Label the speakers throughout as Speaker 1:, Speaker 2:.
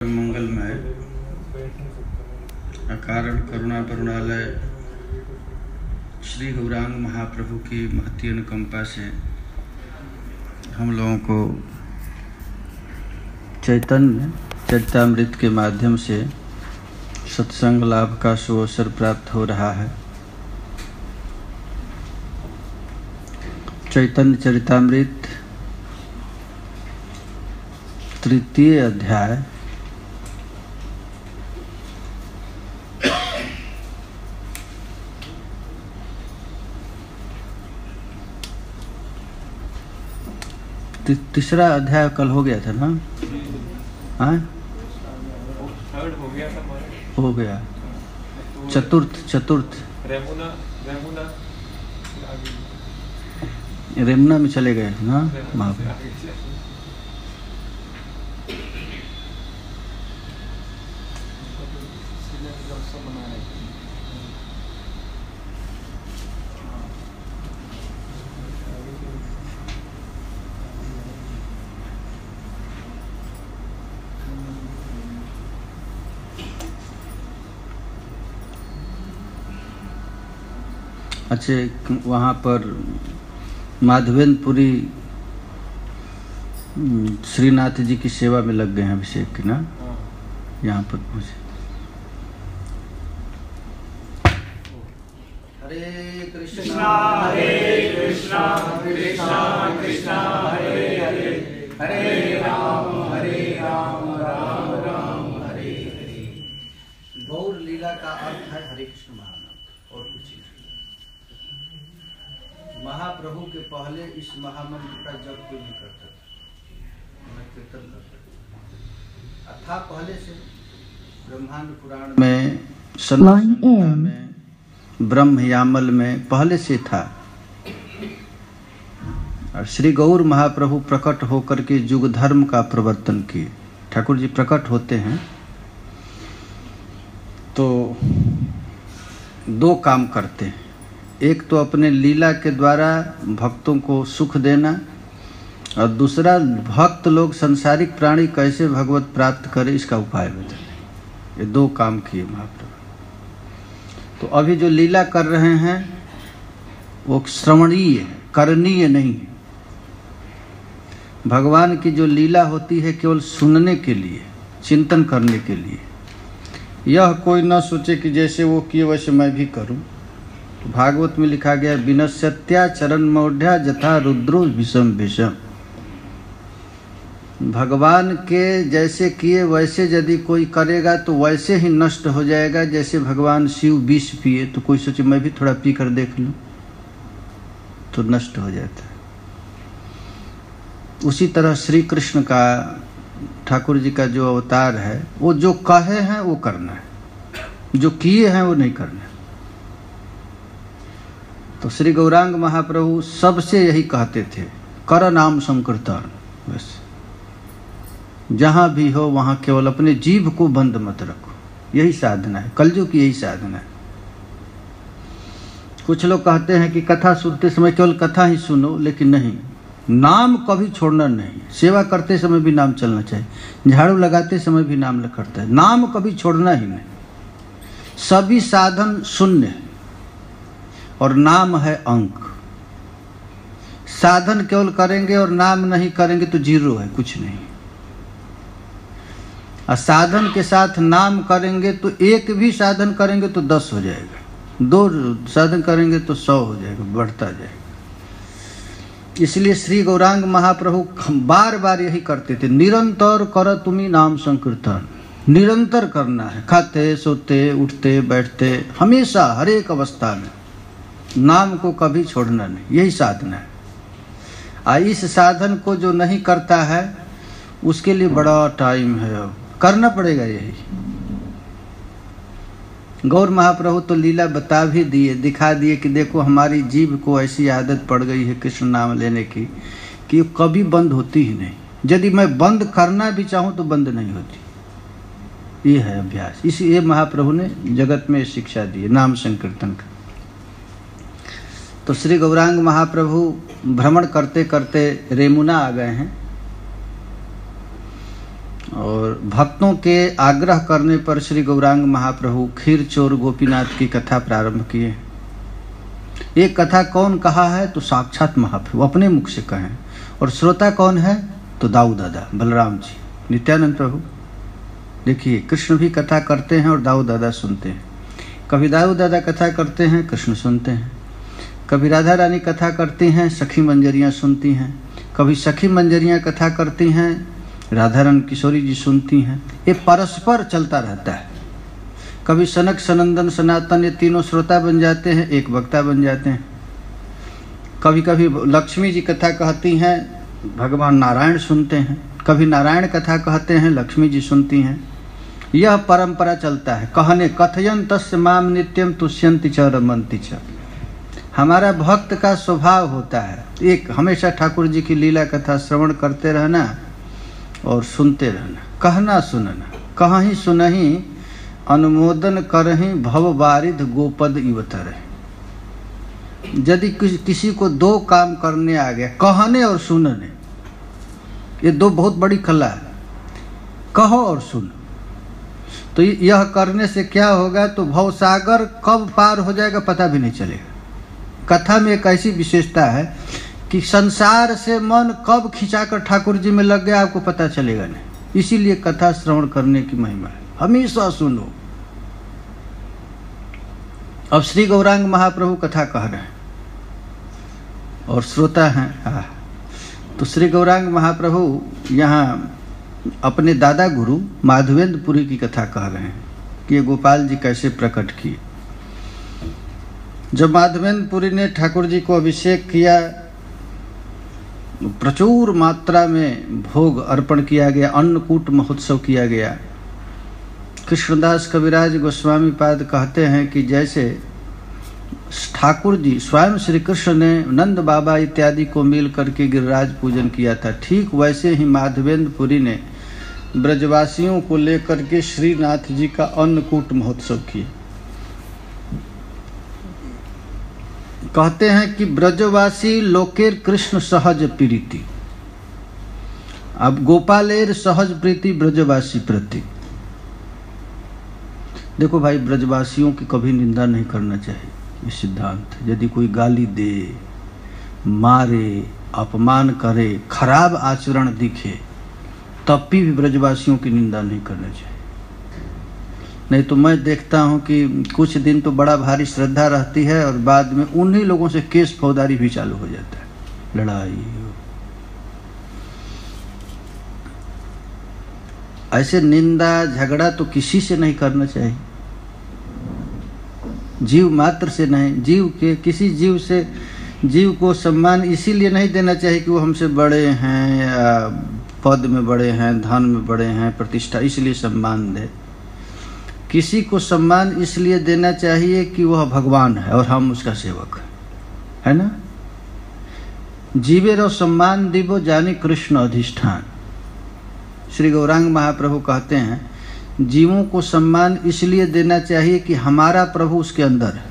Speaker 1: मंगलमय अकारण करुणा करुणालय श्री गौरांग महाप्रभु की महती अनुकंपा से हम लोगों को चैतन्य चरितामृत के माध्यम से सत्संग लाभ का सुअवसर प्राप्त हो रहा है। चैतन्य चरितामृत तृतीय अध्याय तीसरा अध्याय कल हो गया था ना? हाँ, हो गया। चतुर्थ रेमुना में चले गए ना वहाँ पे। अच्छे, वहाँ पर माधवेंद्रपुरी श्रीनाथ जी की सेवा में लग गए हैं अभिषेक की ना। यहाँ पर पहुँचे। हरे कृष्णा कृष्णा कृष्णा हरे हरे, हरे राम राम राम हरे हरे। गौर लीला का अर्थ है हरे कृष्ण महानाम और कुछ नहीं। महाप्रभु के पहले इस महामंत्र का जप क्यों नहीं करता था? कीर्तन करता था। पहले से ब्रह्मांड पुराण में, संहिता में, ब्रह्म यामल में पहले से था। और श्री गौर महाप्रभु प्रकट होकर के युग धर्म का प्रवर्तन किए। ठाकुर जी प्रकट होते हैं तो दो काम करते हैं। एक तो अपने लीला के द्वारा भक्तों को सुख देना, और दूसरा भक्त लोग संसारिक प्राणी कैसे भगवत प्राप्त करे इसका उपाय बताने। ये दो काम किए महाप्रभु। तो अभी जो लीला कर रहे हैं वो श्रवणीय है, करणीय नहीं है। भगवान की जो लीला होती है केवल सुनने के लिए, चिंतन करने के लिए। यह कोई न सोचे कि जैसे वो किए वैसे मैं भी करूं। तो भागवत में लिखा गया, विनश्यत्या चरण मौढ़्या जथा रुद्रो विषम विषम। भगवान के जैसे किए वैसे यदि कोई करेगा तो वैसे ही नष्ट हो जाएगा। जैसे भगवान शिव विष पिए तो कोई सोचे मैं भी थोड़ा पी कर देख लूं, तो नष्ट हो जाता है। उसी तरह श्री कृष्ण का, ठाकुर जी का जो अवतार है, वो जो कहे हैं वो करना है, जो किए हैं वो नहीं करना है। तो श्री गौरांग महाप्रभु सबसे यही कहते थे, कर नाम संकीर्तन। बस जहाँ भी हो वहाँ केवल अपने जीभ को बंद मत रखो। यही साधना है, कलयुग की यही साधना है। कुछ लोग कहते हैं कि कथा सुनते समय केवल कथा ही सुनो, लेकिन नहीं, नाम कभी छोड़ना नहीं। सेवा करते समय भी नाम चलना चाहिए, झाड़ू लगाते समय भी नाम करता है। नाम कभी छोड़ना ही नहीं। सभी साधन शून्य है और नाम है अंक। साधन केवल करेंगे और नाम नहीं करेंगे तो जीरो है, कुछ नहीं। और साधन के साथ नाम करेंगे तो एक भी साधन करेंगे तो 10 हो जाएगा, 2 साधन करेंगे तो 100 हो जाएगा, बढ़ता जाएगा। इसलिए श्री गौरांग महाप्रभु बार बार यही करते थे, निरंतर कर तुम्ही नाम संकीर्तन। निरंतर करना है, खाते सोते उठते बैठते, हमेशा हर एक अवस्था में नाम को कभी छोड़ना नहीं। यही साधना है। इस साधन को जो नहीं करता है उसके लिए बड़ा टाइम है, अब करना पड़ेगा। यही गौर महाप्रभु तो लीला बता भी दिए, दिखा दिए कि देखो हमारी जीभ को ऐसी आदत पड़ गई है कृष्ण नाम लेने की कि कभी बंद होती ही नहीं। यदि मैं बंद करना भी चाहूँ तो बंद नहीं होती। ये है अभ्यास। इसलिए महाप्रभु ने जगत में शिक्षा दी नाम संकीर्तन का। तो श्री गौरांग महाप्रभु भ्रमण करते करते रेमुना आ गए हैं और भक्तों के आग्रह करने पर श्री गौरांग महाप्रभु खीर चोर गोपीनाथ की कथा प्रारंभ किए। ये कथा कौन कहा है? तो साक्षात महाप्रभु अपने मुख से कहें। और श्रोता कौन है? तो दाऊ दादा बलराम जी, नित्यानंद प्रभु। देखिए, कृष्ण भी कथा करते हैं और दाऊ दादा सुनते हैं। कभी दाऊ दादा कथा करते हैं, कृष्ण सुनते हैं। कभी राधा रानी कथा करती हैं, सखी मंजरियाँ सुनती हैं। कभी सखी मंजरियाँ कथा करती हैं, राधा रानी किशोरी जी सुनती हैं। ये परस्पर चलता रहता है। कभी सनक सनंदन सनातन ये तीनों श्रोता बन जाते हैं, एक वक्ता बन जाते हैं। कभी कभी लक्ष्मी जी कथा कहती हैं, भगवान नारायण सुनते हैं। कभी नारायण कथा कहते हैं, लक्ष्मी जी सुनती हैं। यह परंपरा चलता है। कहने कथयन तस्य माम नित्यम तुष्यंति च रमन्ति च। हमारा भक्त का स्वभाव होता है एक, हमेशा ठाकुर जी की लीला कथा श्रवण करते रहना और सुनते रहना। कहना सुनना, कहीं सुनही अनुमोदन करही भव बारिध गोपद इवतर। यदि किसी को दो काम करने आ गया, कहने और सुनने, ये दो बहुत बड़ी कला है। कहो और सुनो, तो यह करने से क्या होगा? तो भवसागर कब पार हो जाएगा पता भी नहीं चलेगा। कथा में एक ऐसी विशेषता है कि संसार से मन कब खिंचाकर ठाकुर जी में लग गया आपको पता चलेगा नहीं। इसीलिए कथा श्रवण करने की महिमा है, हमेशा सुनो। अब श्री गौरांग महाप्रभु कथा कह रहे हैं और श्रोता हैं। तो श्री गौरांग महाप्रभु यहाँ अपने दादा गुरु माधवेंद्रपुरी की कथा कह रहे हैं कि ये गोपाल जी कैसे प्रकट किए। जब माधवेंद्रपुरी ने ठाकुर जी को अभिषेक किया, प्रचुर मात्रा में भोग अर्पण किया गया, अन्नकूट महोत्सव किया गया। कृष्णदास कविराज गोस्वामी पाद कहते हैं कि जैसे ठाकुर जी स्वयं श्री कृष्ण ने नंद बाबा इत्यादि को मिल करके गिरिराज पूजन किया था, ठीक वैसे ही माधवेंद्रपुरी ने ब्रजवासियों को लेकर के श्रीनाथ जी का अन्नकूट महोत्सव किया। कहते हैं कि ब्रजवासी लोकेर कृष्ण सहज प्रीति। अब गोपालेर सहज प्रीति ब्रजवासी प्रति। देखो भाई, ब्रजवासियों की कभी निंदा नहीं करना चाहिए, ये सिद्धांत। यदि कोई गाली दे, मारे, अपमान करे, खराब आचरण दिखे, तब भी ब्रजवासियों की निंदा नहीं करना चाहिए। नहीं तो मैं देखता हूं कि कुछ दिन तो बड़ा भारी श्रद्धा रहती है और बाद में उन्हीं लोगों से केस फौजदारी भी चालू हो जाता है, लड़ाई। ऐसे निंदा झगड़ा तो किसी से नहीं करना चाहिए, जीव मात्र से नहीं। जीव के किसी जीव को सम्मान इसीलिए नहीं देना चाहिए कि वो हमसे बड़े हैं या पद में बड़े हैं, धन में बड़े हैं, प्रतिष्ठा, इसलिए सम्मान दे। किसी को सम्मान इसलिए देना चाहिए कि वह भगवान है और हम उसका सेवक है ना। जीवे रो सम्मान दिवो जाने कृष्ण अधिष्ठान। श्री गौरांग महाप्रभु कहते हैं जीवों को सम्मान इसलिए देना चाहिए कि हमारा प्रभु उसके अंदर है।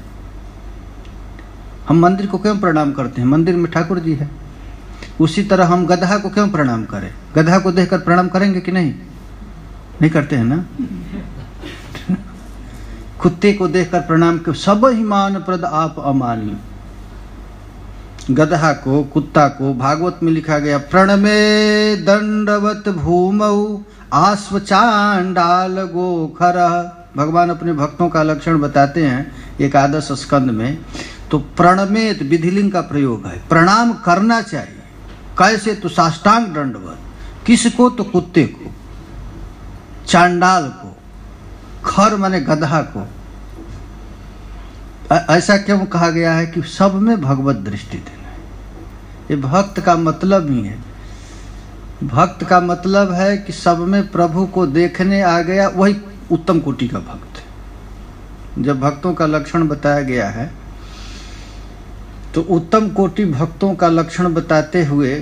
Speaker 1: हम मंदिर को क्यों प्रणाम करते हैं? मंदिर में ठाकुर जी है। उसी तरह हम गधा को क्यों प्रणाम करें? गधा को देखकर प्रणाम करेंगे कि नहीं? नहीं करते हैं ना। कुत्ते को देखकर प्रणाम कर, सब ही मान प्रद आप अमानी। गधा को, कुत्ता को भागवत में लिखा गया, प्रणमे दंडवत भूमौ आस्व चांडाल गोखर। भगवान अपने भक्तों का लक्षण बताते हैं एकादश स्कंद में। तो प्रणमेत विधिलिंग का प्रयोग है, प्रणाम करना चाहिए। कैसे? तो साष्टांग दंडवत। किसको? तो कुत्ते को, चांडाल को, खर माने गधा को। ऐसा क्यों कहा गया है कि सब में भगवत दृष्टि देना है। ये भक्त का मतलब ही है। भक्त का मतलब है कि सब में प्रभु को देखने आ गया, वही उत्तम कोटि का भक्त है। जब भक्तों का लक्षण बताया गया है तो उत्तम कोटि भक्तों का लक्षण बताते हुए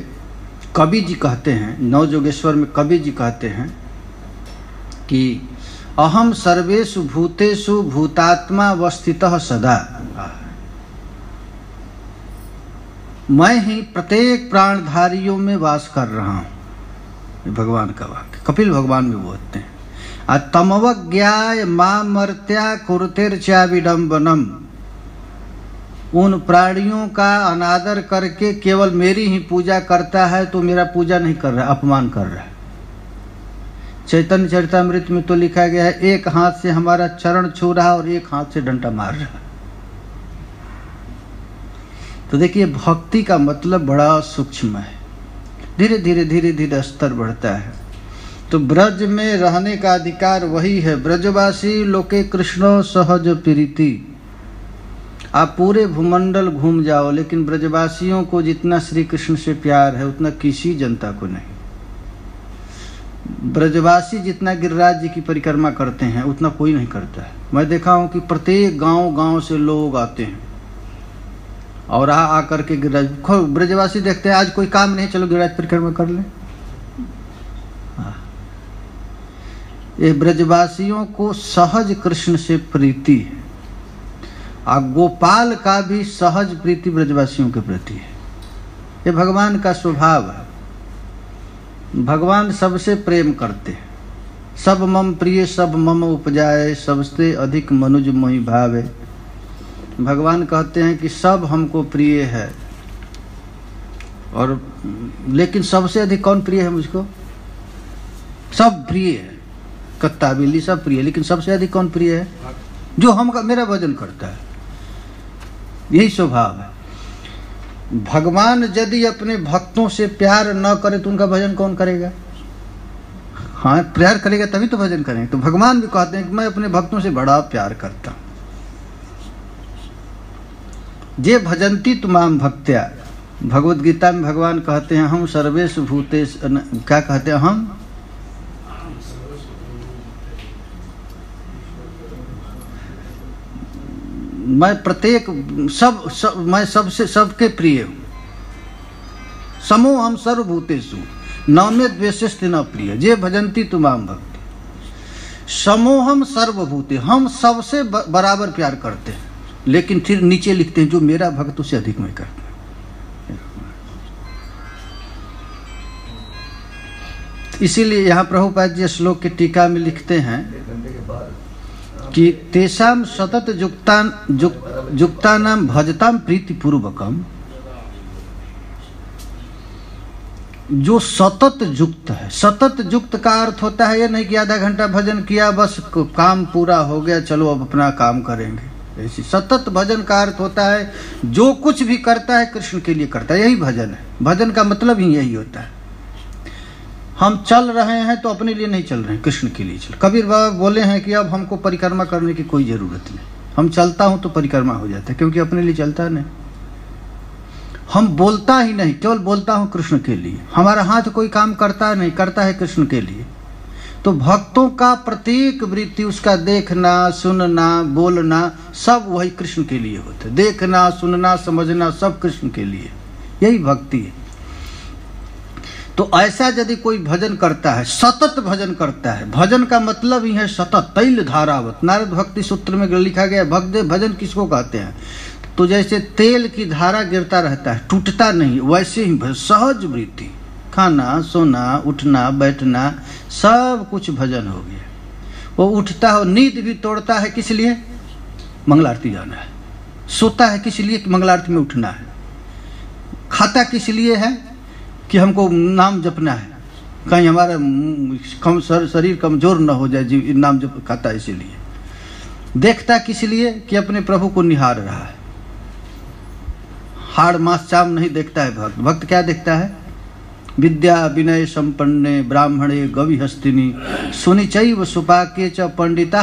Speaker 1: कवि जी कहते हैं, नवजोगेश्वर में कवि जी कहते हैं कि अहम सर्वेषु भूतेषु भूतात्मा वस्थितः सदा। मैं ही प्रत्येक प्राणधारियों में वास कर रहा हूं। ये भगवान का वाक्य। कपिल भगवान भी बोलते हैं। तमवज्ञाय मामर्त्या कुरुतेर्चा विडम्बनम, उन प्राणियों का अनादर करके केवल मेरी ही पूजा करता है तो मेरा पूजा नहीं कर रहा, अपमान कर रहा है। चैतन्य चरितामृत में तो लिखा गया है, एक हाथ से हमारा चरण छू रहा और एक हाथ से डंडा मार रहा। तो देखिए भक्ति का मतलब बड़ा सूक्ष्म है, धीरे धीरे धीरे धीरे स्तर बढ़ता है। तो ब्रज में रहने का अधिकार वही है। ब्रजवासी लोके कृष्ण सहज प्रीति। आप पूरे भूमंडल घूम जाओ, लेकिन ब्रजवासियों को जितना श्री कृष्ण से प्यार है उतना किसी जनता को नहीं। ब्रजवासी जितना गिरिराज जी की परिक्रमा करते हैं उतना कोई नहीं करता है। मैं देखा हूं कि प्रत्येक गांव से लोग आते हैं और आकर के गिरिराज, ब्रजवासी देखते हैं आज कोई काम नहीं, चलो गिरिराज परिक्रमा कर लें। ये ब्रजवासियों को सहज कृष्ण से प्रीति है, और गोपाल का भी सहज प्रीति ब्रजवासियों के प्रति है। ये भगवान का स्वभाव है। भगवान सबसे प्रेम करते हैं। सब मम प्रिय सब मम उपजाए, सबसे अधिक मनुज मोहि भावे। भगवान कहते हैं कि सब हमको प्रिय है, और लेकिन सबसे अधिक कौन प्रिय है मुझको? सब प्रिय है, कत्ता बिल्ली सब प्रिय, लेकिन सबसे अधिक कौन प्रिय है? जो हम मेरा भजन करता है। यही स्वभाव है। भगवान यदि अपने भक्तों से प्यार न करे तो उनका भजन कौन करेगा? हाँ, प्यार करेगा तभी तो भजन करेंगे। तो भगवान भी कहते हैं कि मैं अपने भक्तों से बड़ा प्यार करता हूं। जे भजंती तुमाम भक्त्या, भगवत गीता में भगवान कहते हैं हम सर्वेषु भूतेषु, क्या कहते हैं? हम मैं प्रत्येक मैं सबसे सबके प्रिय हूं। समो हम सर्वभूतेषु नौमे द्वेषस्ते न प्रिय, जे भजंती तुमाम भक्ति। समोहम सर्वभूते, हम सबसे बराबर प्यार करते हैं, लेकिन फिर नीचे लिखते हैं जो मेरा भक्त उससे अधिक मैं करता हूं। इसीलिए यहाँ प्रभुपाद जी श्लोक के टीका में लिखते हैं कि तेषाम सतत युक्तानाम भजताम प्रीति पूर्वकम। जो सतत युक्त है, सतत युक्त का अर्थ होता है ये नहीं कि आधा घंटा भजन किया बस काम पूरा हो गया, चलो अब अपना काम करेंगे। ऐसी सतत भजन का अर्थ होता है जो कुछ भी करता है कृष्ण के लिए करता है, यही भजन है। भजन का मतलब ही यही होता है। हम चल रहे हैं तो अपने लिए नहीं चल रहे हैं, कृष्ण के लिए चल। कबीर बाबा बोले हैं कि अब हमको परिक्रमा करने की कोई जरूरत नहीं, हम चलता हूं तो परिक्रमा हो जाता है, क्योंकि अपने लिए चलता नहीं। हम बोलता ही नहीं, केवल बोलता हूं कृष्ण के लिए। हमारा हाथ कोई काम करता नहीं, करता है कृष्ण के लिए। तो भक्तों का प्रत्येक वृत्ति, उसका देखना, सुनना, बोलना, सब वही कृष्ण के लिए होता है। देखना, सुनना, समझना सब कृष्ण के लिए, यही भक्ति है। तो ऐसा यदि कोई भजन करता है, सतत भजन करता है, भजन का मतलब ही है सतत, तैल धारावत। नारद भक्ति सूत्र में लिखा गया भक्त भजन किसको कहते हैं? तो जैसे तेल की धारा गिरता रहता है, टूटता नहीं, वैसे ही सहज वृत्ति। खाना, सोना, उठना, बैठना सब कुछ भजन हो गया। वो उठता है, नींद भी तोड़ता है, किस लिए? मंगल आरती जाना है। सोता है किस लिए? मंगल आरती में उठना है। खाता किस लिए है? कि हमको नाम जपना है, कहीं हमारा शरीर कमजोर न हो जाए, जी नाम जप खाता है इसीलिए। देखता किस लिए? कि अपने प्रभु को निहार रहा है। हाड़ मास चाम नहीं देखता है भक्त। भक्त क्या देखता है? विद्या विनय संपन्ने ब्राह्मणे गवि हस्तिनी सुनिचैव सुपाके च पंडिता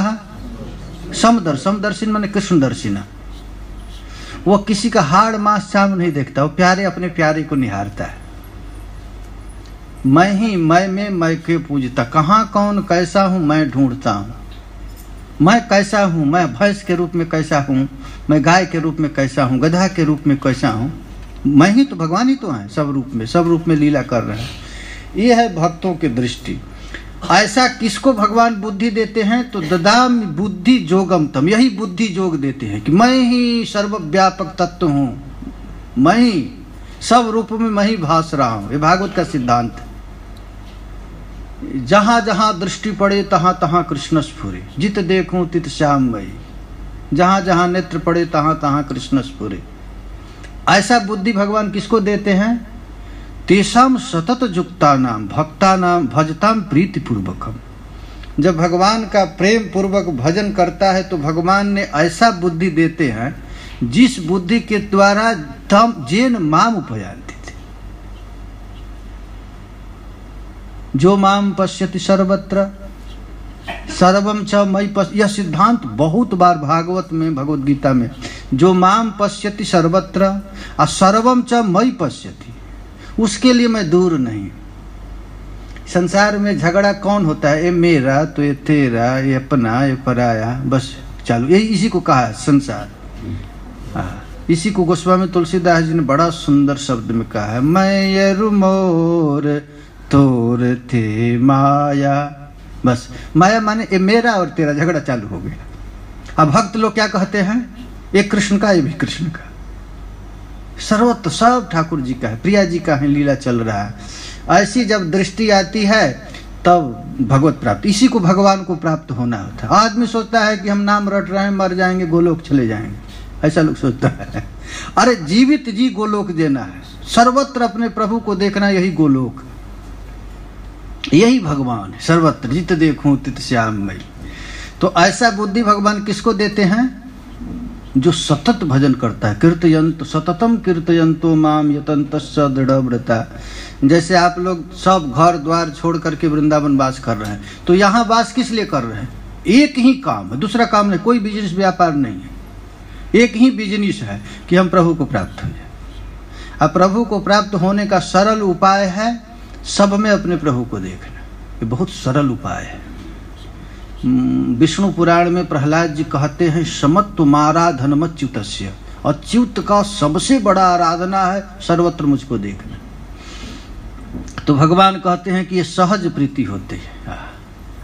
Speaker 1: समदर्शन माने कृष्ण दर्शिना। वो किसी का हाड़ मास चाम नहीं देखता, वो प्यारे अपने प्यारे को निहारता है। मैं ही मैं के पूजता, कहाँ कौन कैसा हूँ मैं ढूंढता हूँ। मैं कैसा हूँ? मैं भैंस के रूप में कैसा हूँ, मैं गाय के रूप में कैसा हूँ, गधा के रूप में कैसा हूँ। मैं ही तो, भगवान ही तो है, सब रूप में लीला कर रहे हैं। ये है भक्तों की दृष्टि। ऐसा किसको भगवान बुद्धि देते हैं? तो ददाम बुद्धि जोगम तम, यही बुद्धि जोग देते हैं कि मैं ही सर्वव्यापक तत्व हूँ, मैं ही सब रूप में मैं ही भास रहा हूँ। ये भागवत का सिद्धांत है। जहाँ जहाँ दृष्टि पड़े तहाँ तहाँ कृष्ण स्फुरे, जित देखूं तित श्याममयी, जहाँ जहाँ नेत्र पड़े तहाँ तहाँ कृष्ण स्फुरे। ऐसा बुद्धि भगवान किसको देते हैं? तेषाम सतत युक्तानाम भक्तानाम भजताम प्रीति पूर्वकम। जब भगवान का प्रेम पूर्वक भजन करता है तो भगवान ने ऐसा बुद्धि देते हैं जिस बुद्धि के द्वारा तम जेन माम उपयान्ति थे, जो माम पश्यति सर्वत्र सर्वम च मयि पश्य। यह सिद्धांत बहुत बार भागवत में, भगवत गीता में, जो माम पश्यति सर्वत्र और सर्वम च मयि पश्यति, उसके लिए मैं दूर नहीं। संसार में झगड़ा कौन होता है? ये मेरा तो ये तेरा, ये अपना ये पराया, बस चालू, यही इसी को कहा है संसार। इसी को गोस्वामी तुलसीदास जी ने बड़ा सुंदर शब्द में कहा है, मैं ये मोर तोर थे माया। बस माया माने ये मेरा और तेरा झगड़ा चालू हो गया। अब भक्त लोग क्या कहते हैं? ये कृष्ण का, ये भी कृष्ण का, सर्वत्र सब ठाकुर जी का है, प्रिया जी का है, लीला चल रहा है। ऐसी जब दृष्टि आती है तब भगवत प्राप्ति, इसी को भगवान को प्राप्त होना होता है। आदमी सोचता है कि हम नाम रट रहे हैं, मर जाएंगे गोलोक चले जाएंगे, ऐसा लोग सोचता है। अरे जीवित जी गोलोक देना है, सर्वत्र अपने प्रभु को देखना, यही गोलोक, यही भगवान है। सर्वत्र जित देखूं तित श्याममयी। तो ऐसा बुद्धि भगवान किसको देते हैं? जो सतत भजन करता है। कीर्तयंत सततम कीर्तयंतो माम यतन्तस्य दृढ़व्रता। जैसे आप लोग सब घर द्वार छोड़ करके वृंदावन वास कर रहे हैं, तो यहाँ वास किस लिए कर रहे हैं? एक ही काम है, दूसरा काम नहीं, कोई बिजनेस व्यापार नहीं है, एक ही बिजनेस है कि हम प्रभु को प्राप्त हो जाए। अब प्रभु को प्राप्त होने का सरल उपाय है सब में अपने प्रभु को देखना। ये बहुत सरल उपाय है। विष्णु पुराण में प्रहलाद जी कहते हैं, समत्वमाराधनमच्युतस्य, अच्युत का सबसे बड़ा आराधना है सर्वत्र मुझको देखना। तो भगवान कहते हैं कि ये सहज प्रीति होती है।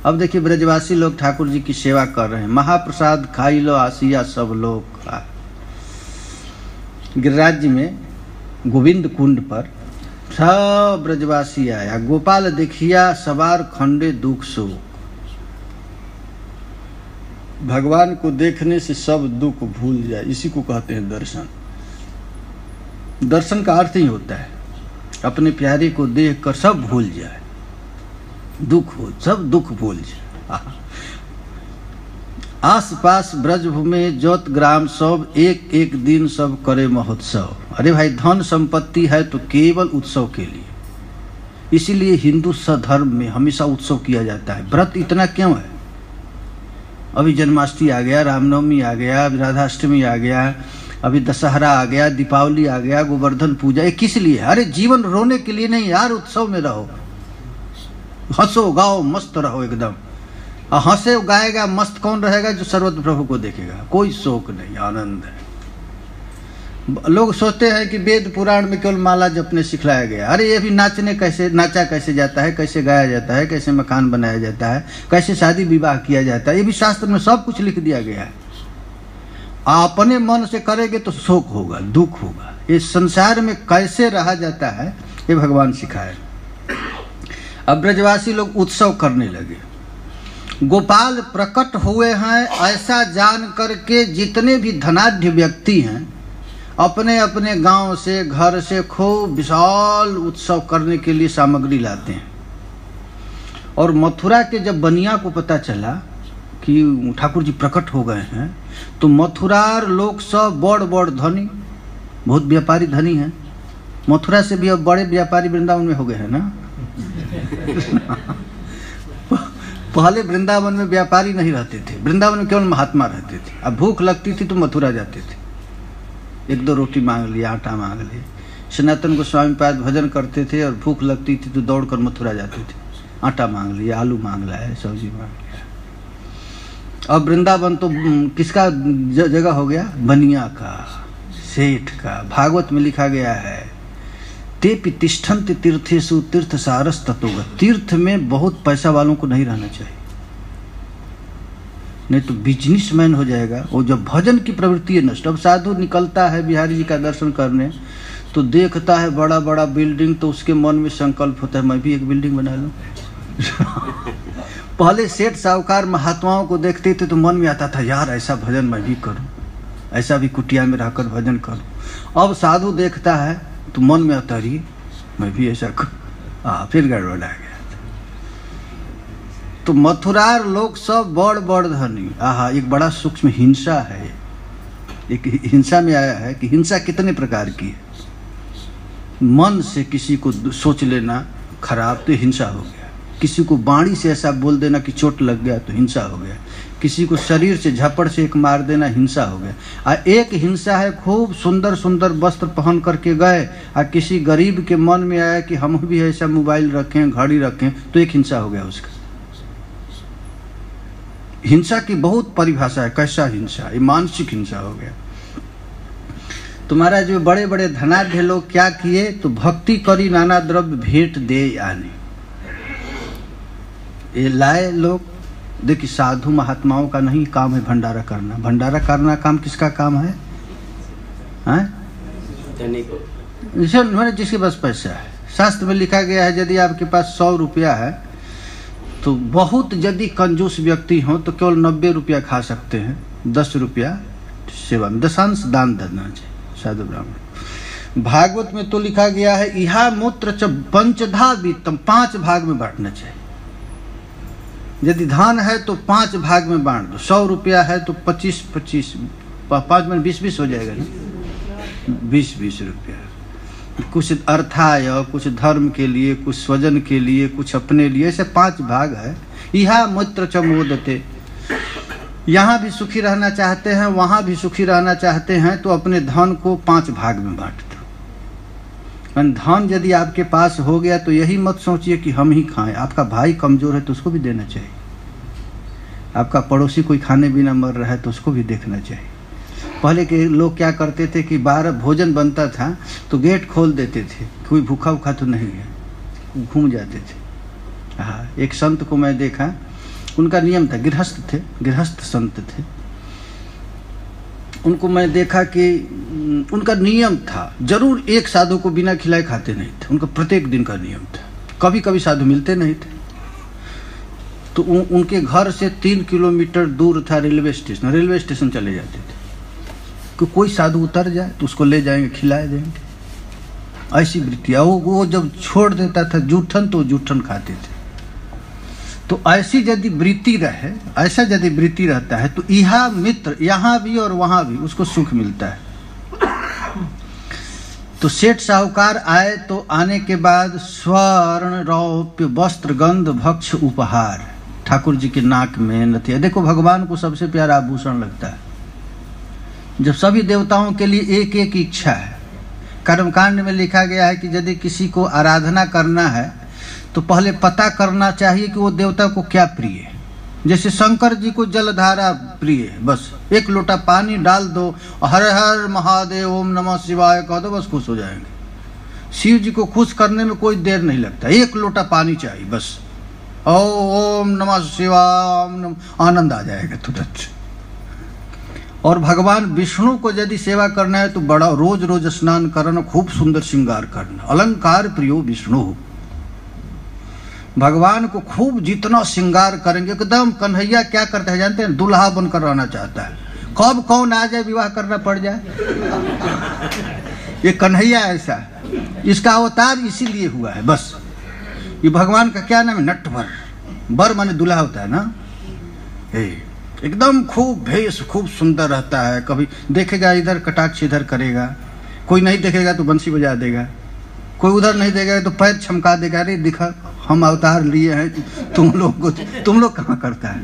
Speaker 1: अब देखिए ब्रजवासी लोग ठाकुर जी की सेवा कर रहे हैं, महाप्रसाद खाई लो आसिया सब लोग खा। गिरिराज जी में गोविंद कुंड पर सब ब्रजवासी आया, गोपाल देखिया सवार खंडे दुख शोक। भगवान को देखने से सब दुख भूल जाए, इसी को कहते हैं दर्शन। दर्शन का अर्थ ही होता है अपने प्यारे को देखकर सब भूल जाए, दुख हो, सब दुख भूल जाए। आस पास ब्रजभूमि जोत ग्राम सब एक एक दिन सब करे महोत्सव। अरे भाई धन संपत्ति है तो केवल उत्सव के लिए, इसीलिए हिंदू धर्म में हमेशा उत्सव किया जाता है। व्रत इतना क्यों है? अभी जन्माष्टमी आ गया, रामनवमी आ गया, राधाष्टमी आ गया, अभी दशहरा आ गया, दीपावली आ गया, गोवर्धन पूजा, ये किस लिए? अरे जीवन रोने के लिए नहीं यार, उत्सव में रहो, हंसो गाओ मस्त रहो एकदम। हंसे गाएगा मस्त कौन रहेगा? जो सर्वत्र प्रभु को देखेगा, कोई शोक नहीं, आनंद है। लोग सोचते हैं कि वेद पुराण में केवल माला जपने सिखलाया गया। अरे ये भी नाचने कैसे, नाचा कैसे जाता है, कैसे गाया जाता है, कैसे मकान बनाया जाता है, कैसे शादी विवाह किया जाता है, ये भी शास्त्र में सब कुछ लिख दिया गया है। अपने मन से करेंगे तो शोक होगा, दुख होगा। ये संसार में कैसे रहा जाता है ये भगवान सिखाए। अब ब्रजवासी लोग उत्सव करने लगे, गोपाल प्रकट हुए हैं ऐसा जान करके जितने भी धनाढ्य व्यक्ति हैं अपने अपने गांव से, घर से खूब विशाल उत्सव करने के लिए सामग्री लाते हैं। और मथुरा के जब बनिया को पता चला कि ठाकुर जी प्रकट हो गए हैं, तो मथुरार लोग सब बड़ बड़ धनी, बहुत व्यापारी धनी हैं। मथुरा से भी अब बड़े व्यापारी वृंदावन में हो गए हैं ना। पहले वृंदावन में व्यापारी नहीं रहते थे, वृंदावन में केवल महात्मा रहते थे। अब भूख लगती थी तो मथुरा जाते थे, एक दो रोटी मांग लिया, आटा मांग लिया। सनातन गोस्वामी पाद भजन करते थे और भूख लगती थी तो दौड़कर मथुरा जाते थे, आटा मांग लिया, आलू मांग लाया, सब्जी मांग लिया। अब वृंदावन तो किसका जगह हो गया? बनिया का, सेठ का। भागवत में लिखा गया है, ते तिष्ठन्ति तीर्थेषु तीर्थसारस ततोगत। तीर्थ में बहुत पैसा वालों को नहीं रहना चाहिए, नहीं तो बिजनेसमैन हो जाएगा। वो जब भजन की प्रवृत्ति है नष्ट। अब साधु निकलता है बिहारी जी का दर्शन करने तो देखता है बड़ा बड़ा बिल्डिंग, तो उसके मन में संकल्प होता है मैं भी एक बिल्डिंग बना लूं। पहले सेठ साहूकार महात्माओं को देखते थे तो मन में आता था यार ऐसा भजन मैं भी करूं, ऐसा भी कुटिया में रहकर भजन करूं। अब साधु देखता है तो मन में आता रही मैं भी ऐसा करूं, फिर गड़बड़ा गया। तो मथुरार लोग सब बड़ बड़ धनी। एक बड़ा सूक्ष्म हिंसा है, एक हिंसा में आया है कि हिंसा कितने प्रकार की है। मन से किसी को सोच लेना खराब तो हिंसा हो गया, किसी को वाणी से ऐसा बोल देना कि चोट लग गया तो हिंसा हो गया, किसी को शरीर से झपड़ से एक मार देना हिंसा हो गया। एक हिंसा है खूब सुंदर सुंदर वस्त्र पहन करके गए और किसी गरीब के मन में आया कि हम भी ऐसा मोबाइल रखें, घड़ी रखें, तो एक हिंसा हो गया उसका। हिंसा की बहुत परिभाषा है, कैसा हिंसा, ये मानसिक हिंसा हो गया। तुम्हारा जो बड़े बड़े धनाढ्य लोग क्या किए तो भक्ति करी नाना द्रव्य भेंट दे आने, ये लाए लोग। देखिए साधु महात्माओं का नहीं काम है भंडारा करना। भंडारा करना काम किसका काम है? जिसके पास पैसा है। शास्त्र में लिखा गया है यदि आपके पास 100 रुपया है तो बहुत यदि कंजूस व्यक्ति हो तो केवल 90 रुपया खा सकते हैं, 10 रुपया सेवा में दशांश दान देना चाहिए साधु ब्राह्मण। भागवत में तो लिखा गया है इहा मूत्र च पंचधा वित्तम, 5 भाग में बांटना चाहिए। यदि धान है तो 5 भाग में बांट दो। 100 रुपया है तो 25-25, 5 में 20-20 हो जाएगा ना, 20-20 रुपया। कुछ अर्थाय, कुछ धर्म के लिए, कुछ स्वजन के लिए, कुछ अपने लिए, ऐसे 5 भाग है। इहा मूत्र च मोदते, यहाँ भी सुखी रहना चाहते हैं, वहाँ भी सुखी रहना चाहते हैं तो अपने धन को 5 भाग में बांट दो। धन यदि आपके पास हो गया तो यही मत सोचिए कि हम ही खाएं। आपका भाई कमजोर है तो उसको भी देना चाहिए। आपका पड़ोसी कोई खाने बिना मर रहा है तो उसको भी देखना चाहिए। पहले के लोग क्या करते थे कि 12 भोजन बनता था तो गेट खोल देते थे, कोई भूखा उखा तो नहीं है, घूम जाते थे। एक संत को मैं देखा, उनका नियम था, गृहस्थ थे, गृहस्थ संत थे। उनको मैं देखा कि उनका नियम था, जरूर एक साधु को बिना खिलाए खाते नहीं थे, उनका प्रत्येक दिन का नियम था। कभी कभी साधु मिलते नहीं थे तो उनके घर से 3 किलोमीटर दूर था रेलवे स्टेशन, रेलवे स्टेशन चले जाते थे कि कोई साधु उतर जाए तो उसको ले जाएंगे, खिलाए देंगे। ऐसी वृत्ति। वो जब छोड़ देता था जूठन तो जूठन खाते थे। तो ऐसी यदि वृत्ति रहे, ऐसा यदि वृत्ति रहता है तो यह मित्र यहाँ भी और वहाँ भी उसको सुख मिलता है। तो सेठ साहूकार आए तो आने के बाद स्वर्ण रौप्य वस्त्र गंध भक्ष उपहार, ठाकुर जी के नाक में नथिया। देखो भगवान को सबसे प्यारा आभूषण लगता है। जब सभी देवताओं के लिए एक एक इच्छा है। कर्मकांड में लिखा गया है कि यदि किसी को आराधना करना है तो पहले पता करना चाहिए कि वो देवता को क्या प्रिय है। जैसे शंकर जी को जलधारा प्रिय है, बस 1 लोटा पानी डाल दो, हर हर महादेव ओम नमः शिवाय कह दो, बस खुश हो जाएंगे। शिव जी को खुश करने में कोई देर नहीं लगता, 1 लोटा पानी चाहिए बस, ओम नमः शिवाय, आनंद आ जाएगा तुरंत। और भगवान विष्णु को यदि सेवा करना है तो बड़ा रोज रोज स्नान करना, खूब सुंदर श्रृंगार करना, अलंकार प्रियो विष्णु। भगवान को खूब जितना श्रृंगार करेंगे एकदम। कन्हैया क्या करता है जानते हैं? दूल्हा बनकर रहना चाहता है। कब कौन आ जाए विवाह करना पड़ जाए, ये कन्हैया ऐसा, इसका अवतार इसीलिए हुआ है बस। ये भगवान का क्या नाम है? नटवर। बर माने दूल्हा होता है ना, एकदम खूब भेष खूब सुंदर रहता है। कभी देखेगा इधर कटाक्ष इधर करेगा, कोई नहीं देखेगा तो बंसी बजा देगा, कोई उधर नहीं देखेगा तो पैर छमका देगा, अरे दिखा हम अवतार लिए हैं, तुम लोग कहाँ करता है।